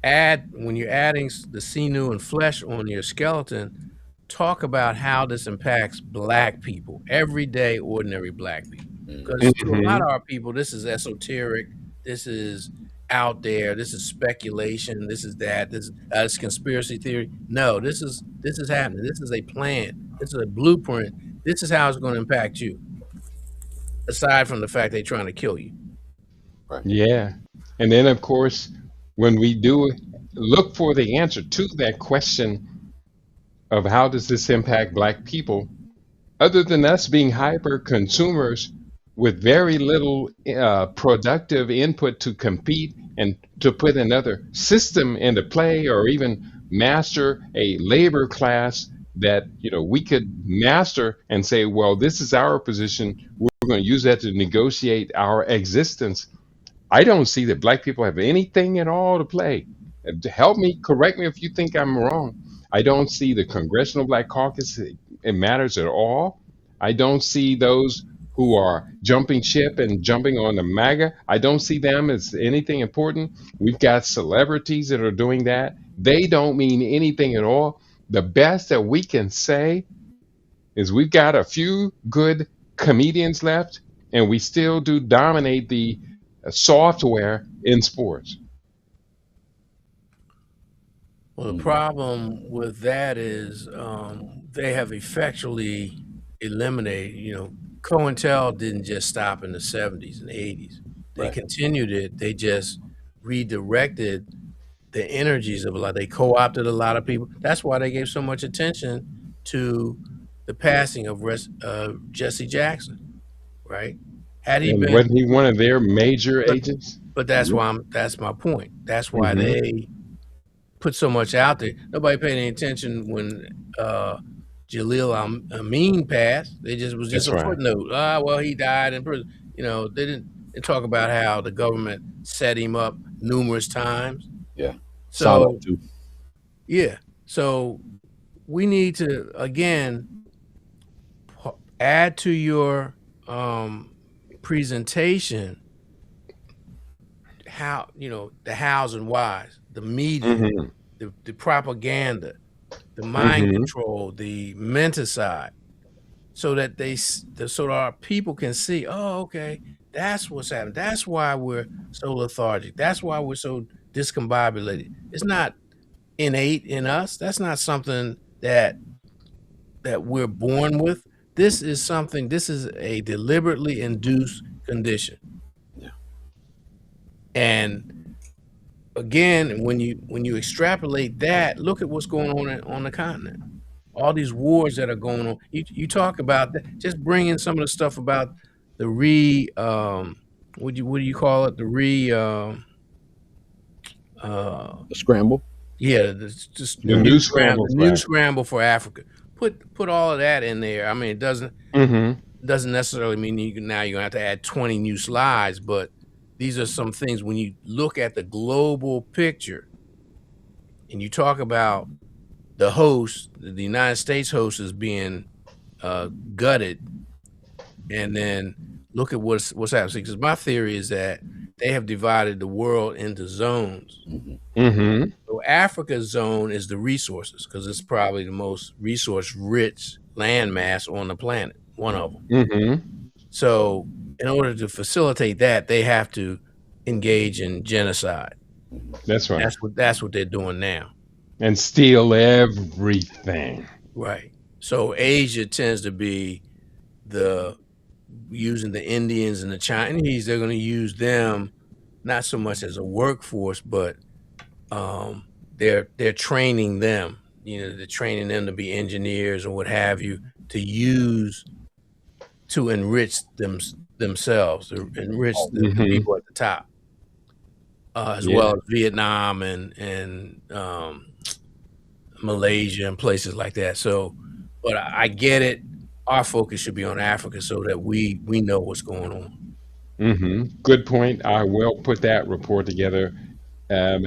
when you're adding the sinew and flesh on your skeleton, talk about how this impacts Black people, everyday, ordinary Black people. Mm. Because to a lot Mhm. of our people, this is esoteric, this is out there, this is speculation, this is that, this is conspiracy theory. No, this is happening. This is a plan. This is a blueprint. This is how it's going to impact you. Aside from the fact they're trying to kill you. Right. Yeah. And then, of course, when we do look for the answer to that question of how does this impact Black people, other than us being hyper consumers with very little productive input to compete and to put another system into play or even master a labor class that we could master and say, well, this is our position, we're going to use that to negotiate our existence. I don't see that Black people have anything at all to play. Help me, correct me if you think I'm wrong. I don't see the Congressional Black Caucus, it matters at all. I don't see those who are jumping ship and jumping on the MAGA. I don't see them as anything important. We've got celebrities that are doing that. They don't mean anything at all. The best that we can say is we've got a few good comedians left, and we still do dominate the software in sports. Well, the problem with that is they have effectually eliminated, COINTEL didn't just stop in the 70s and 80s. They Right. continued it. They just redirected the energies of a lot. They co-opted a lot of people. That's why they gave so much attention to the passing of Jesse Jackson, right? Had he And been, wasn't he one of their major but agents? but that's my point. That's why Hmm. they put so much out there. Nobody paid any attention when Amin passed. They just was just That's a right. footnote. Well, he died in prison. They didn't talk about how the government set him up numerous times. Yeah. Salah So too. yeah, so we need to again add to your presentation how the hows and whys, the media, Hmm. the propaganda, the mind Hmm. control, the menticide, so that so that our people can see, oh, okay, that's what's happening. That's why we're so lethargic. That's why we're so discombobulated. It's not innate in us. That's not something that we're born with. This is something. This is a deliberately induced condition. Yeah. And again, when you extrapolate that, look at what's going on the continent. All these wars that are going on. You talk about that. Just bring in some of the stuff about the what do you call it? A scramble. Yeah, just The new scramble the for new Africa. scramble for Africa. Put all of that in there. I mean, it Hmm. doesn't necessarily mean now you're gonna have to add 20 new slides, but these are some things when you look at the global picture and you talk about the host, the United States host is being gutted, and then look at what's happening. Because my theory is that they have divided the world into zones. Hmm. So Africa's zone is the resources because it's probably the most resource-rich landmass on the planet, one of them. Hmm. So in order to facilitate that, they have to engage in genocide. That's right. That's what they're doing now. And steal everything. Right. So Asia tends to be using the Indians and the Chinese. They're going to use them not so much as a workforce, but they're training them. They're training them to be engineers or what have you to enrich themselves, to enrich the Hmm. people at the top, as Yeah. well as Vietnam and Malaysia and places like that. So, but I get it. Our focus should be on Africa so that we know what's going on. Good point. I will put that report together um,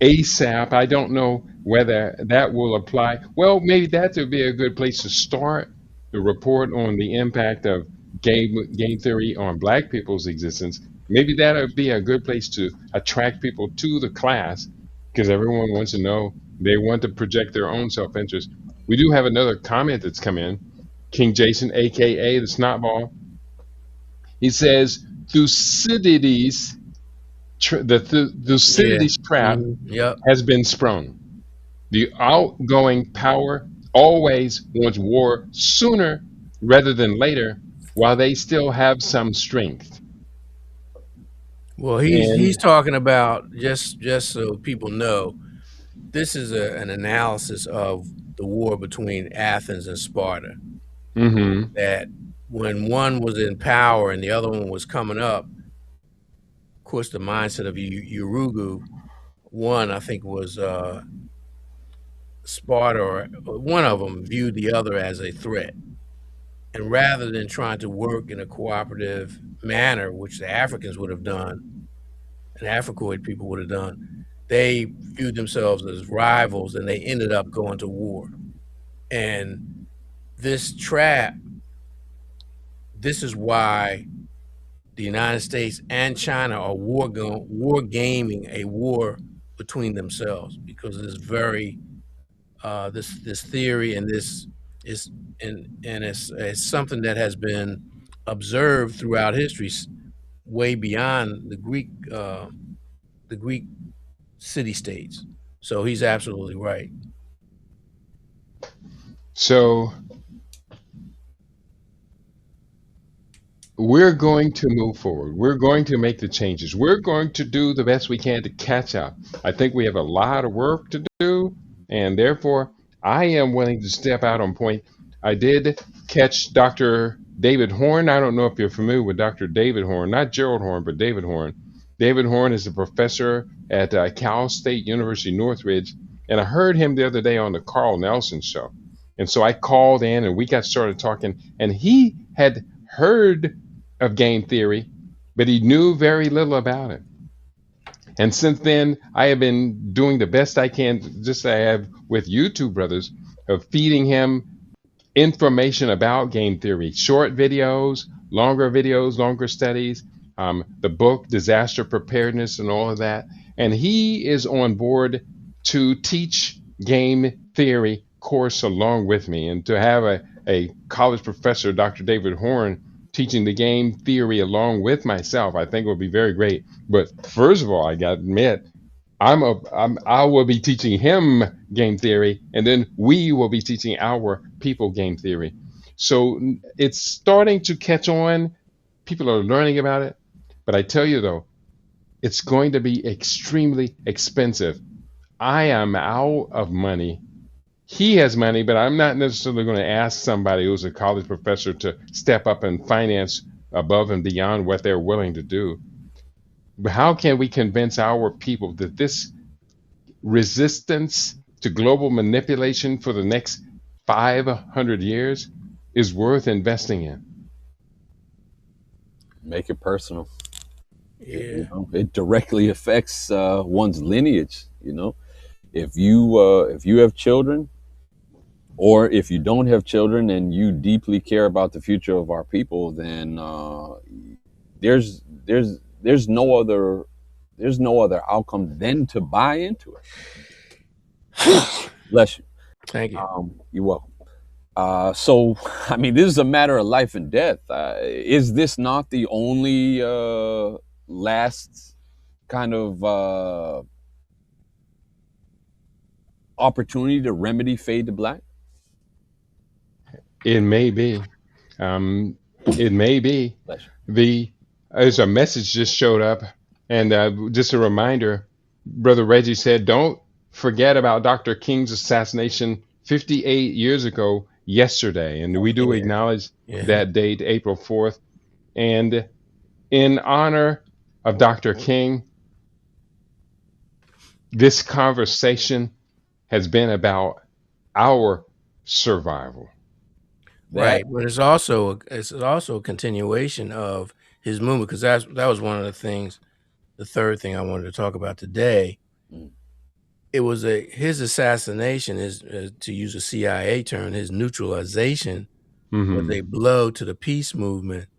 ASAP. I don't know whether that will apply. Well, maybe that would be a good place to start the report on the impact of game theory on Black people's existence. Maybe that would be a good place to attract people to the class because everyone wants to know. They want to project their own self-interest. We do have another comment that's come in. King Jason, aka the Snotball. He says Thucydides, the Yeah. Thucydides trap Yep. has been sprung. The outgoing power always wants war sooner rather than later while they still have some strength. Well, And he's talking about, just so people know, this is an analysis of the war between Athens and Sparta. hmm That when one was in power and the other one was coming up, of course, the mindset of Urugu, one I think was Sparta, or one of them viewed the other as a threat. And rather than trying to work in a cooperative manner, which the Africans would have done, and Africoid people would have done, they viewed themselves as rivals and they ended up going to war. And this trap, this is why the United States and China are war gaming a war between themselves, because it's very this theory, and this is and it's something that has been observed throughout history, way beyond the Greek city states. So he's absolutely right. so we're going to move forward. We're going to make the changes. We're going to do the best we can to catch up. I think we have a lot of work to do, and therefore, I am willing to step out on point. I did catch Dr. David Horn. I don't know if you're familiar with Dr. David Horn, not Gerald Horn, but David Horn. David Horn is a professor at Cal State University Northridge, and I heard him the other day on the Carl Nelson show. And so I called in and we got started talking, and he had heard of game theory, but he knew very little about it. And since then, I have been doing the best I can, just as I have with you two brothers, of feeding him information about game theory, short videos, longer studies, the book Disaster Preparedness, and all of that. And he is on board to teach game theory course along with me, and to have a college professor, Dr. David Horn, teaching the game theory along with myself, I think would be very great. But first of all, I got to admit, I will be teaching him game theory, and then we will be teaching our people game theory. So it's starting to catch on. People are learning about it. But I tell you though, it's going to be extremely expensive. I am out of money. He has money, but I'm not necessarily going to ask somebody who's a college professor to step up and finance above and beyond what they're willing to do. But how can we convince our people that this resistance to global manipulation for the next 500 years is worth investing in? Make it personal. Yeah. It directly affects one's lineage. If you have children, or if you don't have children and you deeply care about the future of our people, then there's there's there's no other there's no other outcome than to buy into it. Bless you. Thank you. You're welcome. So, I mean, this is a matter of life and death. Is this not the only last kind of opportunity to remedy fade to black? It may be. It may be. Bless you. There's a message just showed up, and just a reminder. Brother Reggie said, "Don't forget about Dr. King's assassination 58 years ago yesterday," and we do Yeah. acknowledge Yeah. that date, April 4th. And in honor of Dr. King, this conversation has been about our survival. Right, but it's also a continuation of his movement, because that was one of the things. The third thing I wanted to talk about today, Mm. it was his assassination, is to use a CIA term, his neutralization was a blow to the peace movement,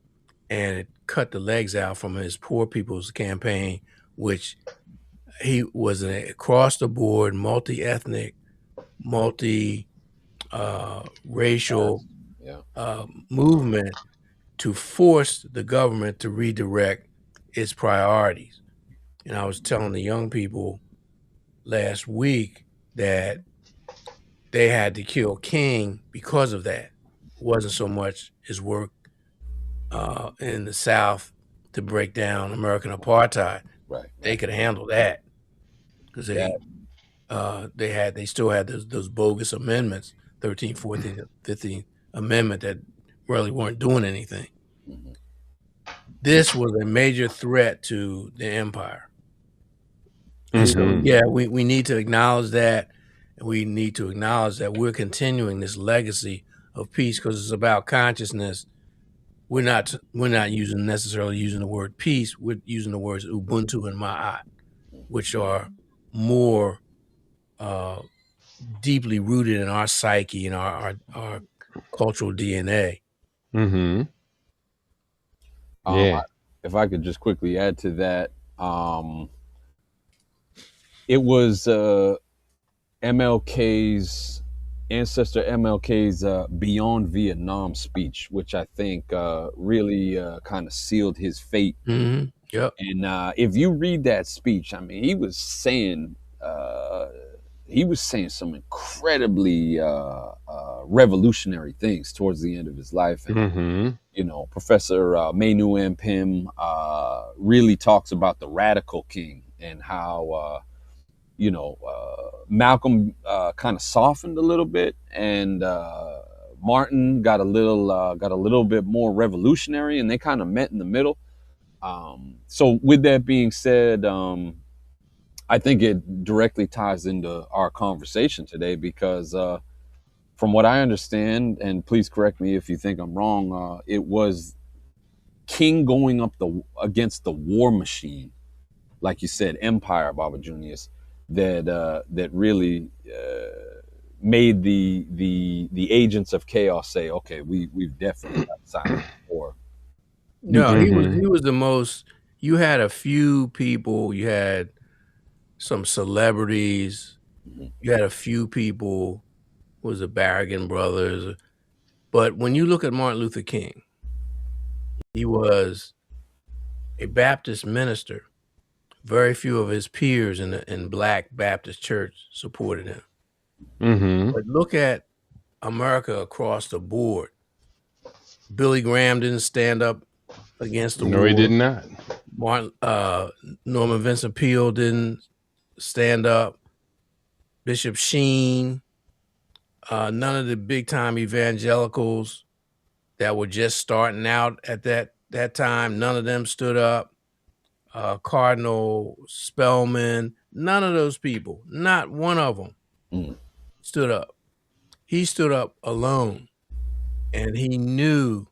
and it cut the legs out from his Poor People's Campaign, which he was an across the board, multi-ethnic, racial Yeah. movement to force the government to redirect its priorities. And I was telling the young people last week that they had to kill King because of that. It wasn't so much his work in the South to break down American apartheid. Right. They could handle that because they still had those bogus amendments, 13th, 14th, 15th Amendment that really weren't doing anything. Mhm. This was a major threat to the empire. And so, Mhm. yeah, we need to acknowledge that, and we need to acknowledge that we're continuing this legacy of peace because it's about consciousness. We're not necessarily using the word peace. We're using the words Ubuntu and Ma'at, which are more deeply rooted in our psyche and our cultural DNA. Mhm. Um, Yeah. if I could just quickly add to that, um, it was MLK's ancestor MLK's Beyond Vietnam speech, which I think really kind of sealed his fate. Mm-hmm. Yep. And if you read that speech, I mean, he was saying some incredibly revolutionary things towards the end of his life. And Mhm. you know, Professor Mainu Pim really talks about the radical king and how Malcolm kind of softened a little bit, and Martin got a little bit more revolutionary, and they kind of met in the middle. So with that being said, I think it directly ties into our conversation today because from what I understand, and please correct me if you think I'm wrong, it was King going up against the war machine, like you said, Empire, Baba Junius, that really made the agents of chaos say, okay, we've definitely got to sign war. No, he Mhm. was the most. You had a few people. You had some celebrities. Mhm. You had a few people. Was the Barrigan brothers? But when you look at Martin Luther King, he was a Baptist minister. Very few of his peers in Black Baptist church supported him. Mhm. But look at America across the board. Billy Graham didn't stand up against the No, he did war. not. Norman Vincent Peale didn't stand up. Bishop Sheen, none of the big time evangelicals that were just starting out at that time, none of them stood up. Cardinal Spellman, none of those people, not one of them Mm. stood up. He stood up alone, and he knew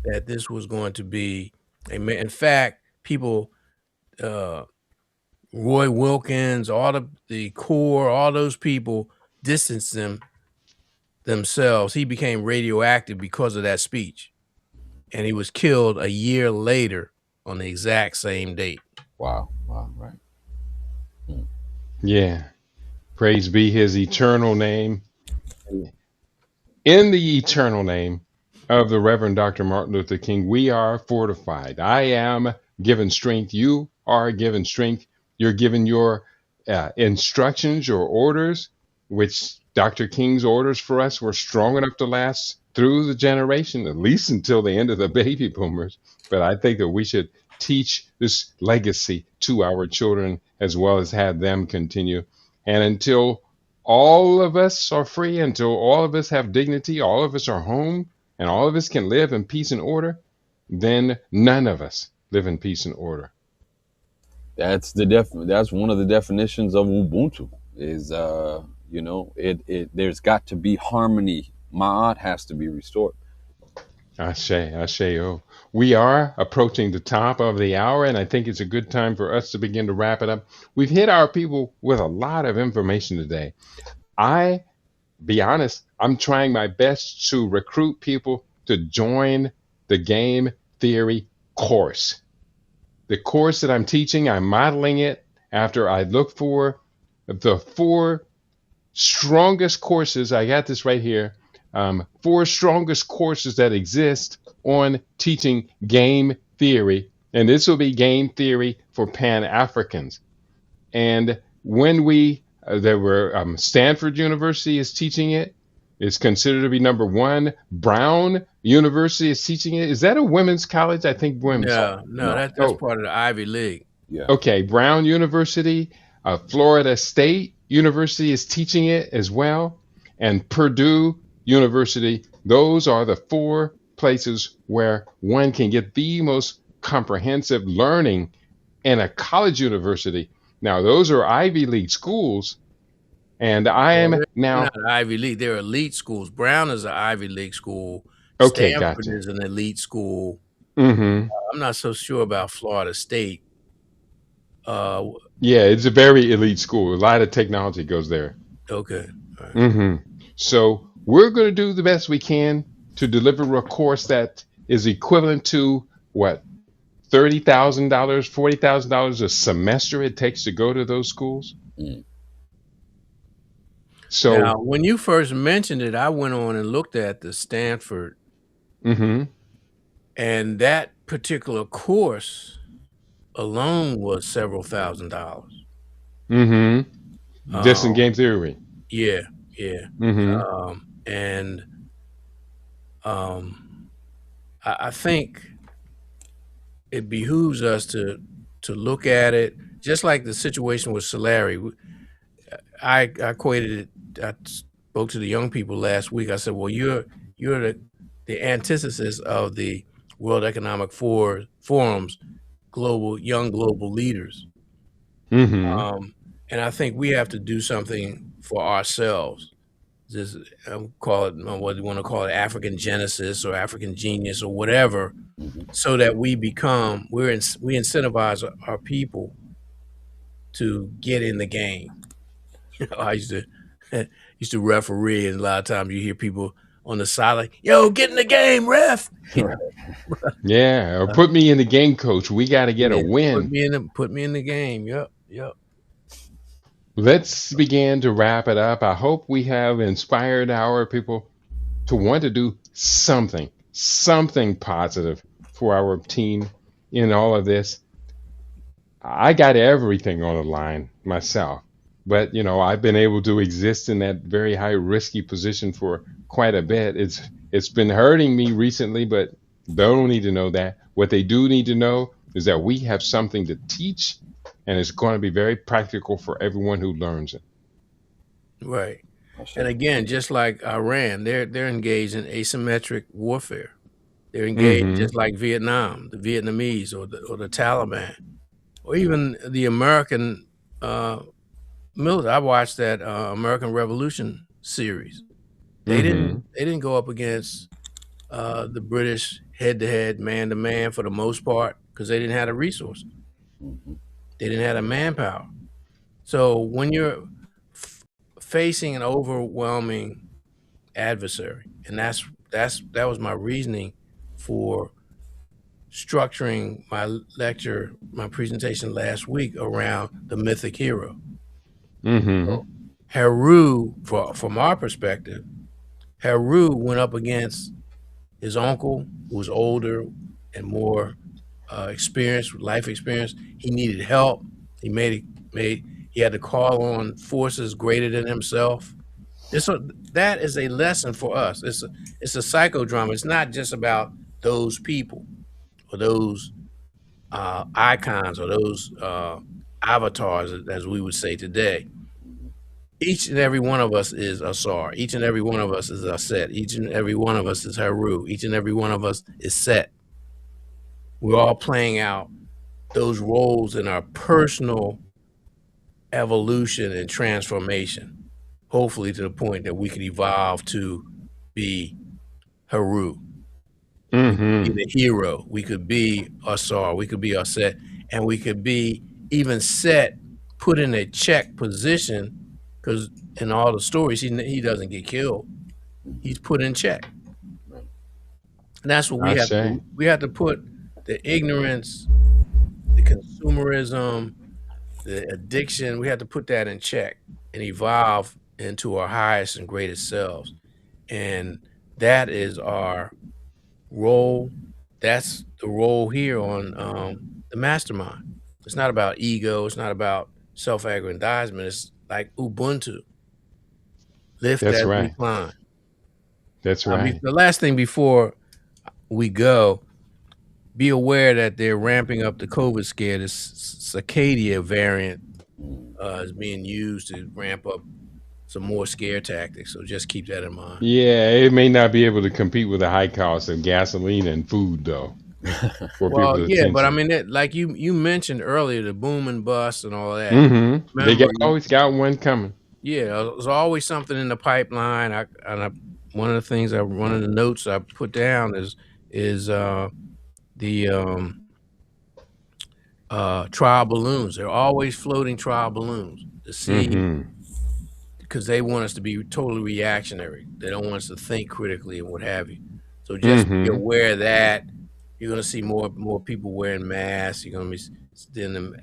that this was going to be in fact, people, uh, Roy Wilkins, all the core, all those people distanced themselves. He became radioactive because of that speech, and he was killed a year later on the exact same date. Wow, right. Yeah. Praise be his eternal name. In the eternal name of the Reverend Dr. Martin Luther King, we are fortified. I am given strength. You are given strength. You're given your instructions, your orders, which Dr. King's orders for us were strong enough to last through the generation, at least until the end of the baby boomers. But I think that we should teach this legacy to our children as well as have them continue. And until all of us are free, until all of us have dignity, all of us are home, and all of us can live in peace and order, then none of us live in peace and order. That's one of the definitions of Ubuntu is it there's got to be harmony. Ma'at has to be restored. Ashe, Ashe, oh. We are approaching the top of the hour, and I think it's a good time for us to begin to wrap it up. We've hit our people with a lot of information today. I be honest, I'm trying my best to recruit people to join the game theory course. The course that I'm teaching, I'm modeling it after I look for the four strongest courses. I got this right here. Four strongest courses that exist on teaching game theory. And this will be game theory for Pan Africans. And when there were Stanford University is teaching it, It's considered to be number one. Brown University is teaching it. Is that a women's college? I think women's. No, no, No. that's Oh, part of the Ivy League. Yeah. okay. Brown University, Florida State University is teaching it as well, and Purdue University. Those are the four places where one can get the most comprehensive learning in a college university. Now, those are Ivy League schools, and I Well, am they're now not Ivy League. They're elite schools. Brown is an Ivy League school. okay. Stanford Gotcha. is an elite school. Mm-hmm. I'm not so sure about Florida State. Yeah, it's a very elite school. A lot of technology goes there. Okay. All right. Hmm. So we're going to do the best we can to deliver a course that is equivalent to what, $30,000, $40,000 a semester it takes to go to those schools. Mm. Now, So, when you first mentioned it, I went on and looked at the Stanford, hmm and that particular course alone was several $1,000s. hmm just in Um, game theory. yeah, yeah. Hmm And I think it behooves us to look at it just like the situation with Solari. I equated it. I spoke to the young people last week. I said, "Well, you're the antithesis of the World Economic Forum's young global leaders." hmm And I think we have to do something for ourselves. Just call it what you want to call it, African genesis or African genius or whatever, so that we incentivize our people to get in the game. I used to referee, and a lot of times you hear people on the side like, "Yo, get in the game, ref." Yeah, or put me in the game, coach. We got to get a Yeah, win. put me in the game. Yep. Let's begin to wrap it up. I hope we have inspired our people to want to do something positive for our team in all of this. I got everything on the line myself, but I've been able to exist in that very high risky position for quite a bit. It's been hurting me recently, but they don't need to know that. What they do need to know is that we have something to teach, and it's going to be very practical for everyone who learns it. Right. And again, just like Iran, they're engaged in asymmetric warfare. They're engaged Mm-hmm. just like Vietnam, the Vietnamese, or the Taliban, or even the American military. I watched that American Revolution series. They Mm-hmm. didn't go up against the British head to head, man to man for the most part because they didn't have the resources. They didn't have the manpower. So when you're facing an overwhelming adversary, and that was my reasoning for structuring my presentation last week around the mythic hero. Mm-hmm. Heru, from our perspective, Heru went up against his uncle, who was older and more experienced, life experience. He needed help. He he had to call on forces greater than himself. That is a lesson for us. It's a psychodrama. It's not just about those people or those icons or those avatars, as we would say today. Each and every one of us is Asar. Each and every one of us is Aset. Each and every one of us is Heru. Each and every one of us is Set. We're all playing out those roles in our personal evolution and transformation, hopefully to the point that we could evolve to be Heru. We could be Mm-hmm. the hero. We could be Asar. We could be Aset. And we could be even Set, put in a check position, because in all the stories, he doesn't get killed. He's put in check. And that's what we I have to say. do. We have to put the ignorance, the consumerism, the addiction, we have to put that in check and evolve into our highest and greatest selves. And that is our role. That's the role here on the mastermind. It's not about ego. It's not about self-aggrandizement. It's like Ubuntu. Lift That's as we right. climb. That's right. The last thing before we go, be aware that they're ramping up the COVID scare. This Cicadia variant Mm. is being used to ramp up some more scare tactics. So just keep that in mind. Yeah, it may not be able to compete with the high cost of gasoline and food, though, for Well, people's yeah, but I attention. mean, like you mentioned earlier, the boom and bust and all that. They Remember, always got one coming. yeah, there's always something in the pipeline. One of the things one of the notes I put down is the trial balloons. They're always floating trial balloons to see, Mm-hmm. because they want us to be totally reactionary. They don't want us to think critically and what have you. So just be Mm-hmm. aware of that you're going to see more people wearing masks. You're going to be seeing them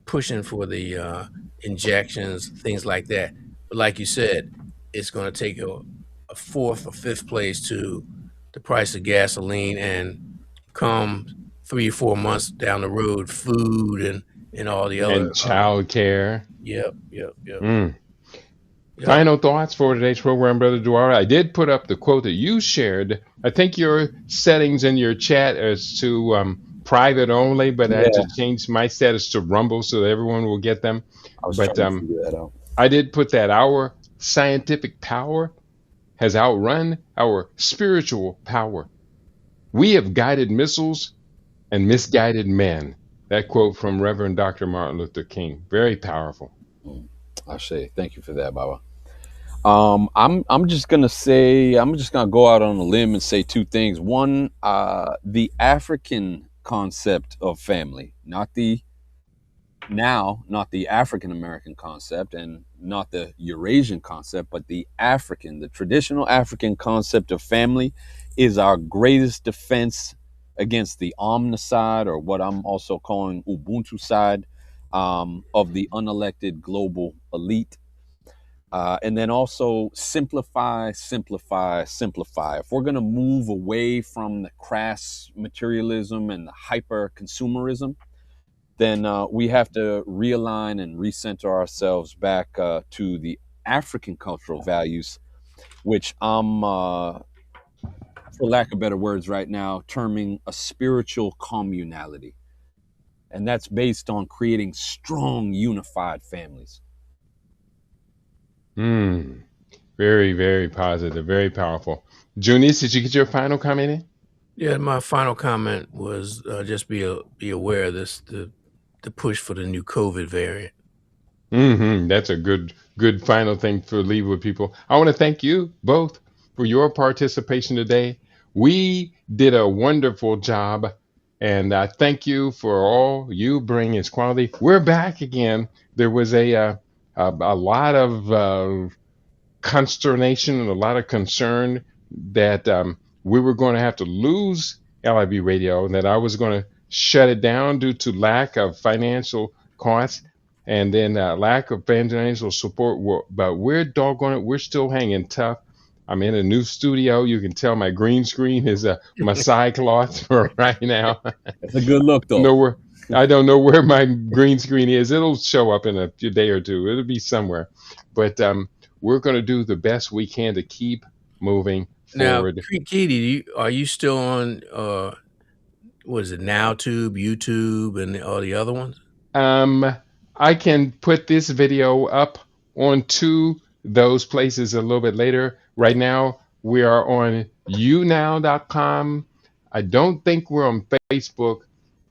pushing for the injections, things like that. But like you said, it's going to take a fourth or fifth place to the price of gasoline, and come 3 or 4 months down the road, food and all the other. And child care. Yep. Mm. Yep. Final thoughts for today's program, Brother Dwyer. I did put up the quote that you shared. I think your settings in your chat is to private only, but I had Yeah, to change my status to Rumble so that everyone will get them. I was But trying to figure that out. I did put that our scientific power has outrun our spiritual power. We have guided missiles and misguided men. That quote from Reverend Dr. Martin Luther King. Very powerful. Mm. I say thank you for that, Baba. I'm just gonna say I'm just gonna go out on a limb and say two things. One, the African concept of family, not the African American concept and not the Eurasian concept, but the traditional African concept of family is our greatest defense against the omnicide, or what I'm also calling Ubuntu side, of the unelected global elite. And then also simplify, simplify, simplify. If we're going to move away from the crass materialism and the hyper consumerism, then we have to realign and recenter ourselves back to the African cultural values, which I'm, for lack of better words right now, terming a spiritual communality. And that's based on creating strong, unified families. Mm. Very, very positive, very powerful. Junice, did you get your final comment in? Yeah, my final comment was just be aware of the push for the new COVID variant. That's a good final thing to leave with people. I want to thank you both for your participation today. We did a wonderful job, and I thank you for all you bring as quality. We're back again. There was a lot of consternation and a lot of concern that we were going to have to lose LIB radio and that I was going to shut it down due to lack of financial costs and then lack of financial support. But we're doggone it. We're still hanging tough. I'm in a new studio. You can tell my green screen is a Maasai cloth for right now. It's a good look, though. Nowhere. I don't know where my green screen is. It'll show up in a few day or two. It'll be somewhere. But we're going to do the best we can to keep moving Now, forward. Keedy, are you still on? What is it? NowTube, YouTube, and all the other ones? I can put this video up onto those places a little bit later. Right now, we are on younow.com. I don't think we're on Facebook,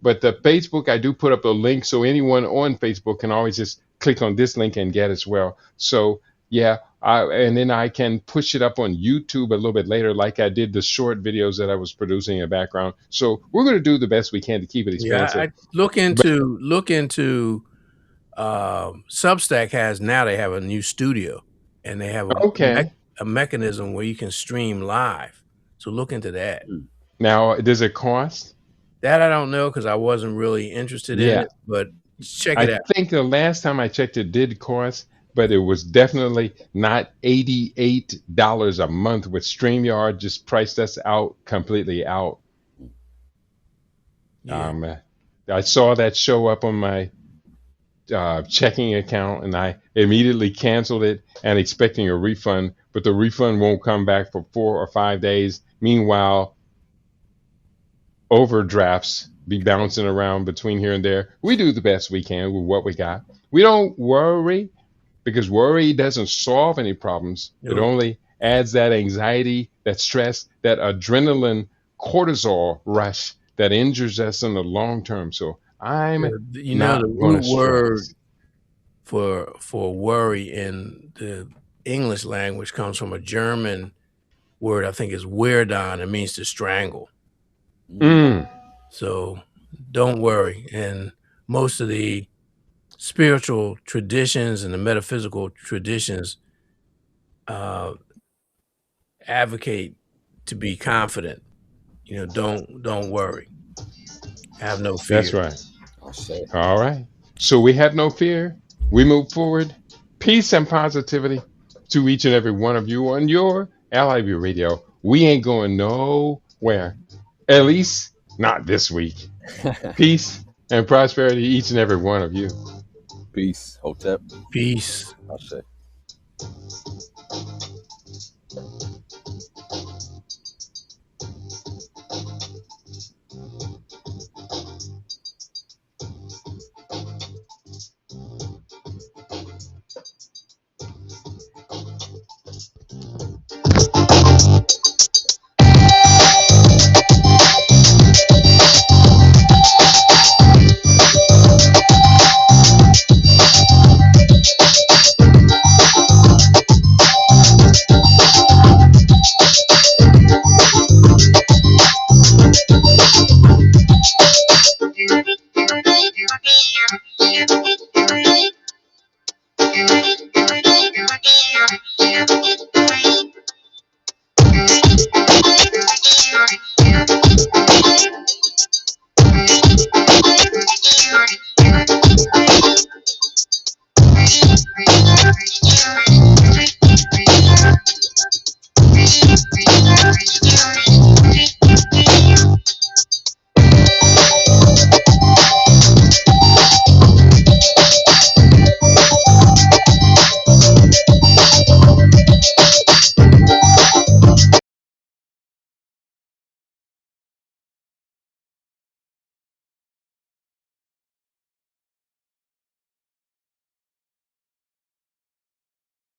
but the Facebook, I do put up a link so anyone on Facebook can always just click on this link and get as well. So, yeah, and then I can push it up on YouTube a little bit later, like I did the short videos that I was producing in the background. So, we're going to do the best we can to keep it Yeah, expansive. I look into Substack they have a new studio, and they have Okay. a mechanism where you can stream live. So look into that. Now, does it cost? That I don't know because I wasn't really interested in it, but check it out. I think the last time I checked it did cost, but it was definitely not $88 a month with StreamYard just priced us out completely out. Yeah. I saw that show up on my checking account and I immediately canceled it and expecting a refund, but the refund won't come back for 4 or 5 days. Meanwhile, overdrafts be bouncing around between here and there. We do the best we can with what we got. We don't worry because worry doesn't solve any problems. It You only adds that anxiety, that stress, that adrenaline cortisol rush that injures us in the long term. So I'm know, the not going root to word stress. for worry in the English language comes from a German word, I think is "wehrdan." It means to strangle. Mm, So don't worry. And most of the spiritual traditions and the metaphysical traditions advocate to be confident. Don't worry. Have no that's fear. right. I'll say. All right. So we have no fear. We move forward. Peace and positivity to each and every one of you on your LIV radio. We ain't going nowhere. At least not this week. Peace and prosperity to each and every one of you. Peace. Hotep. Peace. I'll say.